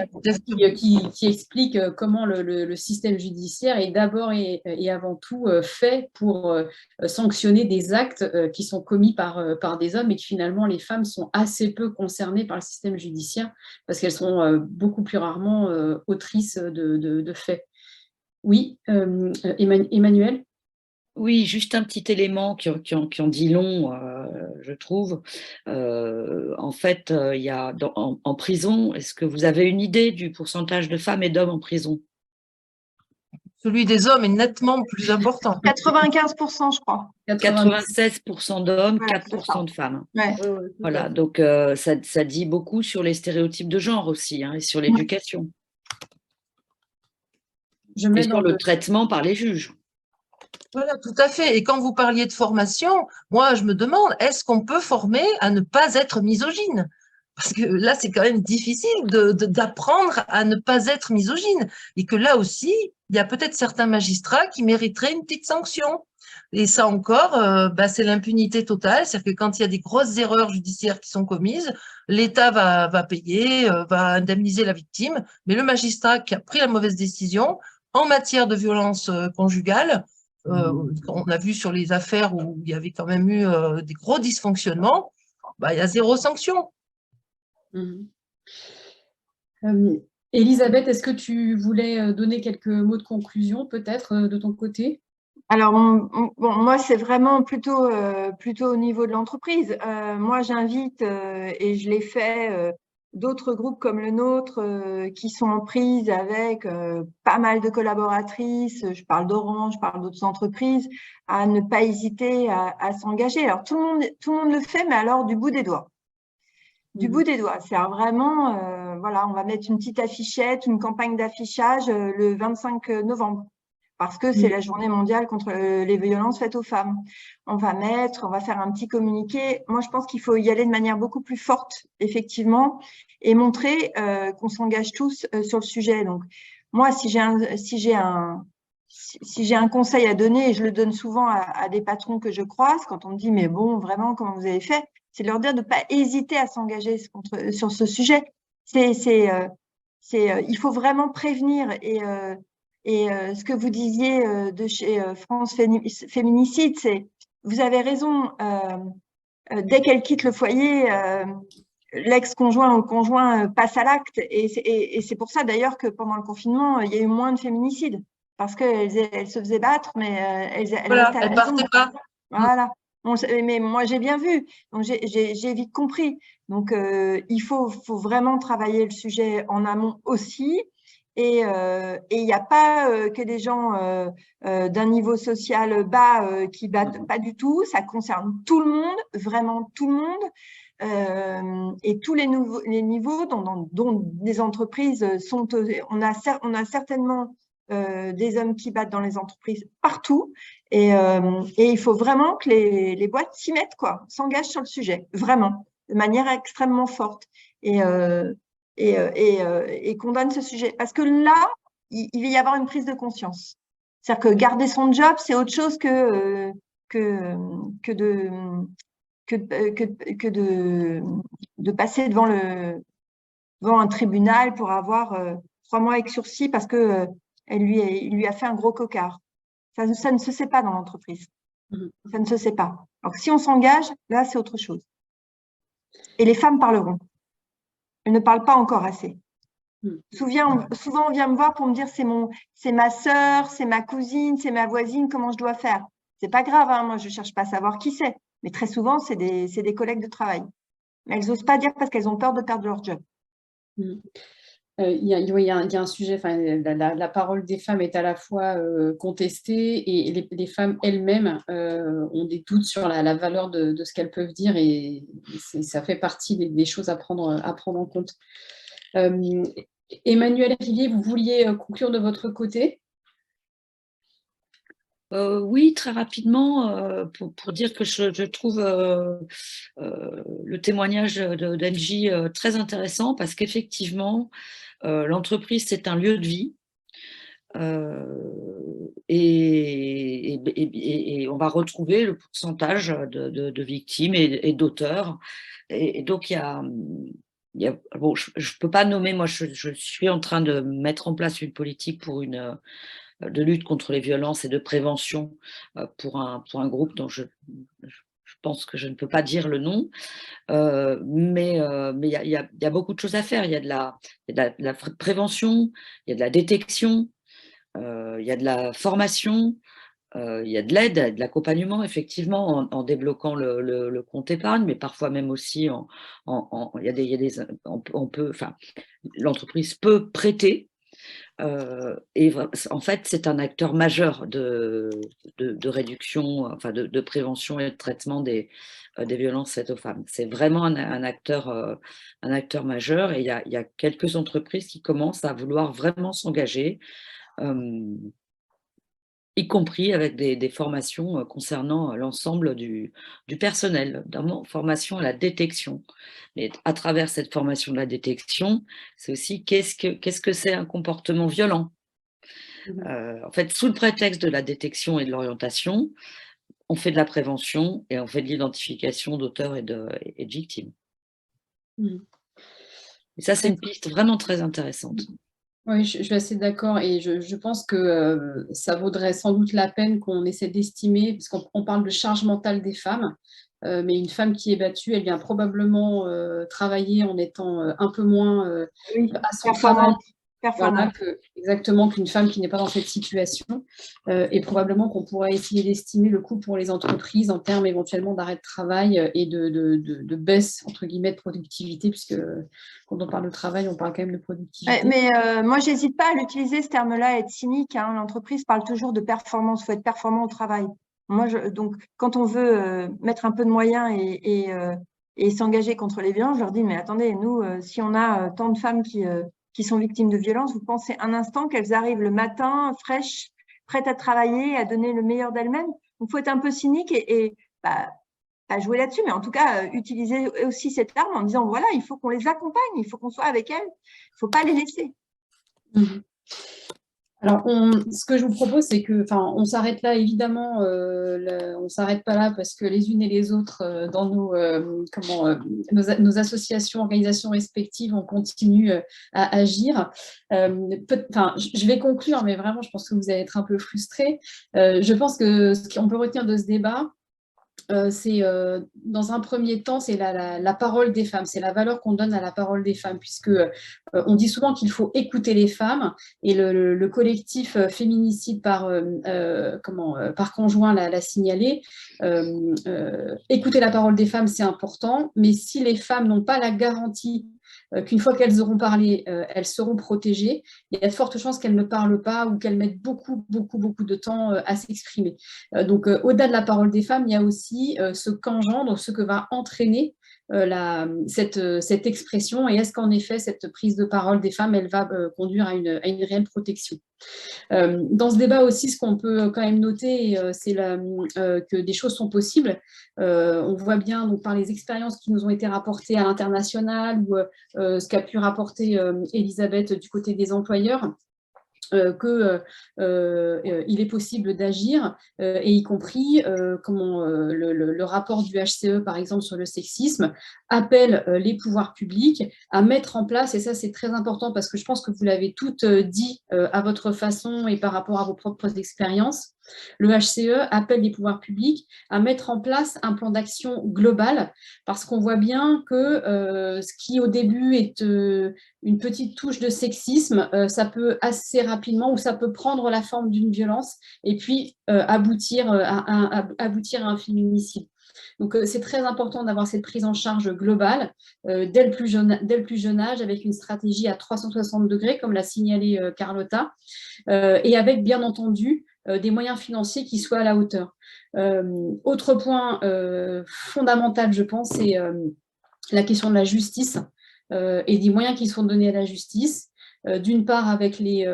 qui explique comment le système judiciaire est d'abord et avant tout fait pour sanctionner des actes qui sont commis par des hommes et que finalement les femmes sont assez peu concernées par le système judiciaire parce qu'elles sont beaucoup plus rarement autrices de faits. Oui, Emmanuel ? Oui, juste un petit élément qui en dit long, je trouve. En fait, il y a en prison, est-ce que vous avez une idée du pourcentage de femmes et d'hommes en prison? Celui des hommes est nettement plus important. 95%, je crois. 96% d'hommes, ouais, 4% de femmes. Ouais. Voilà, donc ça dit beaucoup sur les stéréotypes de genre aussi, hein, et sur l'éducation. Et sur le traitement par les juges. Voilà, tout à fait. Et quand vous parliez de formation, moi, je me demande, est-ce qu'on peut former à ne pas être misogyne? Parce que là, c'est quand même difficile d'apprendre à ne pas être misogyne. Et que là aussi, il y a peut-être certains magistrats qui mériteraient une petite sanction. Et ça encore, c'est l'impunité totale. C'est-à-dire que quand il y a des grosses erreurs judiciaires qui sont commises, l'État va payer, va indemniser la victime. Mais le magistrat qui a pris la mauvaise décision en matière de violence conjugale, on a vu sur les affaires où il y avait quand même eu des gros dysfonctionnements, il y a zéro sanction. Elisabeth, est-ce que tu voulais donner quelques mots de conclusion peut-être de ton côté? Alors, moi, c'est vraiment plutôt au niveau de l'entreprise. Moi, j'invite, et je l'ai fait d'autres groupes comme le nôtre qui sont en prise avec pas mal de collaboratrices, je parle d'Orange, je parle d'autres entreprises, à ne pas hésiter à s'engager. Alors tout le monde le fait, mais alors du bout des doigts. Du bout des doigts. C'est vraiment, voilà, on va mettre une petite affichette, une campagne d'affichage le 25 novembre. Parce que c'est la journée mondiale contre les violences faites aux femmes. On va faire un petit communiqué. Moi, je pense qu'il faut y aller de manière beaucoup plus forte, effectivement, et montrer qu'on s'engage tous sur le sujet. Donc, moi, si j'ai un conseil à donner, et je le donne souvent à des patrons que je croise, quand on me dit, mais bon, vraiment, comment vous avez fait? C'est de leur dire de ne pas hésiter à s'engager sur ce sujet. Il faut vraiment prévenir et ce que vous disiez de chez France Féminicide, c'est, vous avez raison, dès qu'elle quitte le foyer, l'ex-conjoint ou le conjoint passe à l'acte. Et c'est pour ça d'ailleurs que pendant le confinement, il y a eu moins de féminicides, parce qu'elles se faisaient battre, mais elles restaient à la maison. Partaient pas. Voilà. Mais moi, j'ai bien vu, donc j'ai vite compris. Donc, il faut vraiment travailler le sujet en amont aussi. Et il n'y a pas que des gens d'un niveau social bas qui battent, pas du tout. Ça concerne tout le monde, vraiment tout le monde, et tous les niveaux dont les entreprises sont. On a certainement des hommes qui battent dans les entreprises partout, et il faut vraiment que les boîtes s'y mettent, quoi, s'engagent sur le sujet, vraiment, de manière extrêmement forte. Et qu'on donne ce sujet. Parce que là, il va y avoir une prise de conscience. C'est-à-dire que garder son job, c'est autre chose que de passer devant un tribunal pour avoir 3 mois avec sursis parce que il lui a fait un gros cocard. Ça ne se sait pas dans l'entreprise. Ça ne se sait pas. Alors si on s'engage, là, c'est autre chose. Et les femmes parleront. Elles ne parlent pas encore assez. Souvent, on vient me voir pour me dire c'est ma sœur, c'est ma cousine, c'est ma voisine, comment je dois faire. C'est pas grave, hein, moi je cherche pas à savoir qui c'est. Mais très souvent, c'est des collègues de travail. Mais elles n'osent pas dire parce qu'elles ont peur de perdre leur job. Il y a un sujet, la parole des femmes est à la fois contestée et les femmes elles-mêmes ont des doutes sur la valeur de ce qu'elles peuvent dire et ça fait partie des choses à prendre en compte. Emmanuelle Rivier, vous vouliez conclure de votre côté ? Oui, très rapidement, pour dire que je trouve le témoignage d'Angie très intéressant parce qu'effectivement, l'entreprise, c'est un lieu de vie et on va retrouver le pourcentage de victimes et d'auteurs. Et donc, bon, je ne peux pas nommer, moi je suis en train de mettre en place une politique de lutte contre les violences et de prévention pour un groupe dont je pense que je ne peux pas dire le nom, mais il y a beaucoup de choses à faire. Il y a de la prévention, il y a de la détection, il y a de la formation, il y a de l'aide, de l'accompagnement, effectivement, en débloquant le compte épargne, mais parfois même aussi l'entreprise peut prêter. Et en fait, c'est un acteur majeur de réduction, enfin de prévention et de traitement des violences faites aux femmes. C'est vraiment un acteur majeur et il y a quelques entreprises qui commencent à vouloir vraiment s'engager, y compris avec des formations concernant l'ensemble du personnel, notamment formation à la détection. Mais à travers cette formation de la détection, c'est aussi qu'est-ce que c'est un comportement violent. En fait, sous le prétexte de la détection et de l'orientation, on fait de la prévention et on fait de l'identification d'auteurs et de victimes. Et ça, c'est une piste vraiment très intéressante. Oui, je suis assez d'accord et je pense que ça vaudrait sans doute la peine qu'on essaie d'estimer, parce qu'on parle de charge mentale des femmes, mais une femme qui est battue, elle vient probablement travailler en étant un peu moins à son travail, performante. Voilà, exactement, qu'une femme qui n'est pas dans cette situation, et probablement qu'on pourrait essayer d'estimer le coût pour les entreprises en termes éventuellement d'arrêt de travail et de baisse, entre guillemets, de productivité, puisque quand on parle de travail, on parle quand même de productivité. Mais moi, j'hésite pas à l'utiliser, ce terme-là, être cynique. Hein. L'entreprise parle toujours de performance, il faut être performant au travail. Moi, donc, quand on veut mettre un peu de moyens et s'engager contre les violences, je leur dis, mais attendez, nous, si on a tant de femmes qui sont victimes de violences, vous pensez un instant qu'elles arrivent le matin, fraîches, prêtes à travailler, à donner le meilleur d'elles-mêmes. Donc, il faut être un peu cynique et pas jouer là-dessus, mais en tout cas, utiliser aussi cette arme en disant, voilà, il faut qu'on les accompagne, il faut qu'on soit avec elles, il ne faut pas les laisser. Alors, ce que je vous propose, c'est que, on s'arrête là, évidemment, on ne s'arrête pas là parce que les unes et les autres, dans nos associations, organisations respectives, on continue à agir. Je vais conclure, mais vraiment, je pense que vous allez être un peu frustrés. Je pense que ce qu'on peut retenir de ce débat, c'est dans un premier temps, c'est la parole des femmes, c'est la valeur qu'on donne à la parole des femmes, puisque on dit souvent qu'il faut écouter les femmes, et le collectif féminicide par conjoint l'a signalé. Écouter la parole des femmes, c'est important, mais si les femmes n'ont pas la garantie qu'une fois qu'elles auront parlé, elles seront protégées, il y a de fortes chances qu'elles ne parlent pas ou qu'elles mettent beaucoup de temps à s'exprimer. Donc, au-delà de la parole des femmes, il y a aussi ce qu'engendre, ce que va entraîner cette expression, et est-ce qu'en effet, cette prise de parole des femmes, elle va conduire à une réelle protection. Dans ce débat aussi, ce qu'on peut quand même noter, c'est que des choses sont possibles. On voit bien donc, par les expériences qui nous ont été rapportées à l'international, ou ce qu'a pu rapporter Elisabeth du côté des employeurs, qu'il est possible d'agir, et y compris le rapport du HCE, par exemple, sur le sexisme, appelle les pouvoirs publics à mettre en place, et ça c'est très important parce que je pense que vous l'avez toutes dit à votre façon et par rapport à vos propres expériences, le HCE appelle les pouvoirs publics à mettre en place un plan d'action global, parce qu'on voit bien que ce qui au début est une petite touche de sexisme, ça peut assez rapidement, ou ça peut prendre la forme d'une violence et puis aboutir à un féminicide. Donc, c'est très important d'avoir cette prise en charge globale dès le plus jeune âge, avec une stratégie à 360 degrés, comme l'a signalé Carlotta, et avec, bien entendu, des moyens financiers qui soient à la hauteur. Autre point fondamental, je pense, c'est la question de la justice et des moyens qui sont donnés à la justice. D'une part avec les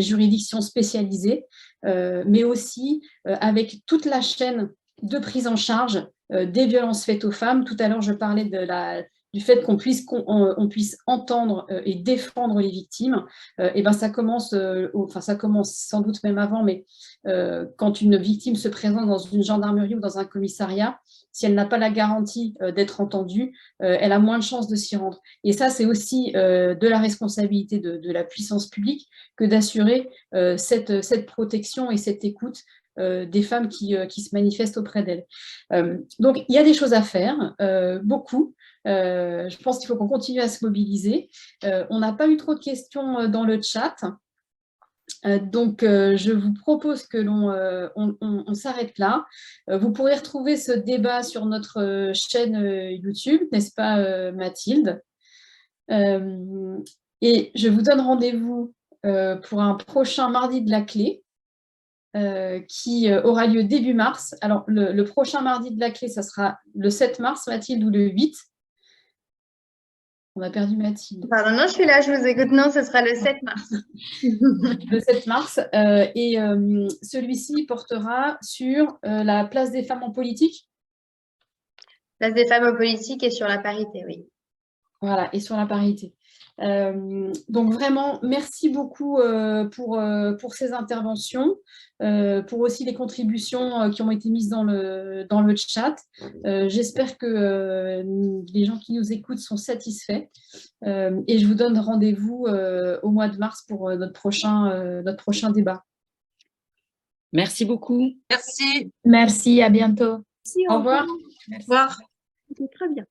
juridictions spécialisées, mais aussi avec toute la chaîne de prise en charge des violences faites aux femmes. Tout à l'heure, je parlais du fait qu'on puisse entendre et défendre les victimes. Et ben ça commence sans doute même avant, mais quand une victime se présente dans une gendarmerie ou dans un commissariat, si elle n'a pas la garantie d'être entendue, elle a moins de chances de s'y rendre. Et ça, c'est aussi de la responsabilité de la puissance publique que d'assurer cette protection et cette écoute des femmes qui se manifestent auprès d'elles. Donc, il y a des choses à faire, beaucoup. Je pense qu'il faut qu'on continue à se mobiliser. On n'a pas eu trop de questions dans le chat. Donc, je vous propose que on s'arrête là. Vous pourrez retrouver ce débat sur notre chaîne YouTube, n'est-ce pas, Mathilde? Et je vous donne rendez-vous pour un prochain mardi de la clé qui aura lieu début mars. Alors, le prochain mardi de la clé, ça sera le 7 mars, Mathilde, ou le 8. On a perdu Mathilde. Pardon, non, je suis là, je vous écoute. Non, ce sera le 7 mars. Le 7 mars. Et celui-ci portera sur la place des femmes en politique. Place des femmes en politique et sur la parité, oui. Voilà, et sur la parité. Donc vraiment, merci beaucoup pour ces interventions, pour aussi les contributions qui ont été mises dans le chat. J'espère que les gens qui nous écoutent sont satisfaits, et je vous donne rendez-vous au mois de mars pour notre prochain débat. Merci beaucoup. Merci. Merci, à bientôt. Merci, Au revoir. Au revoir. Très bien.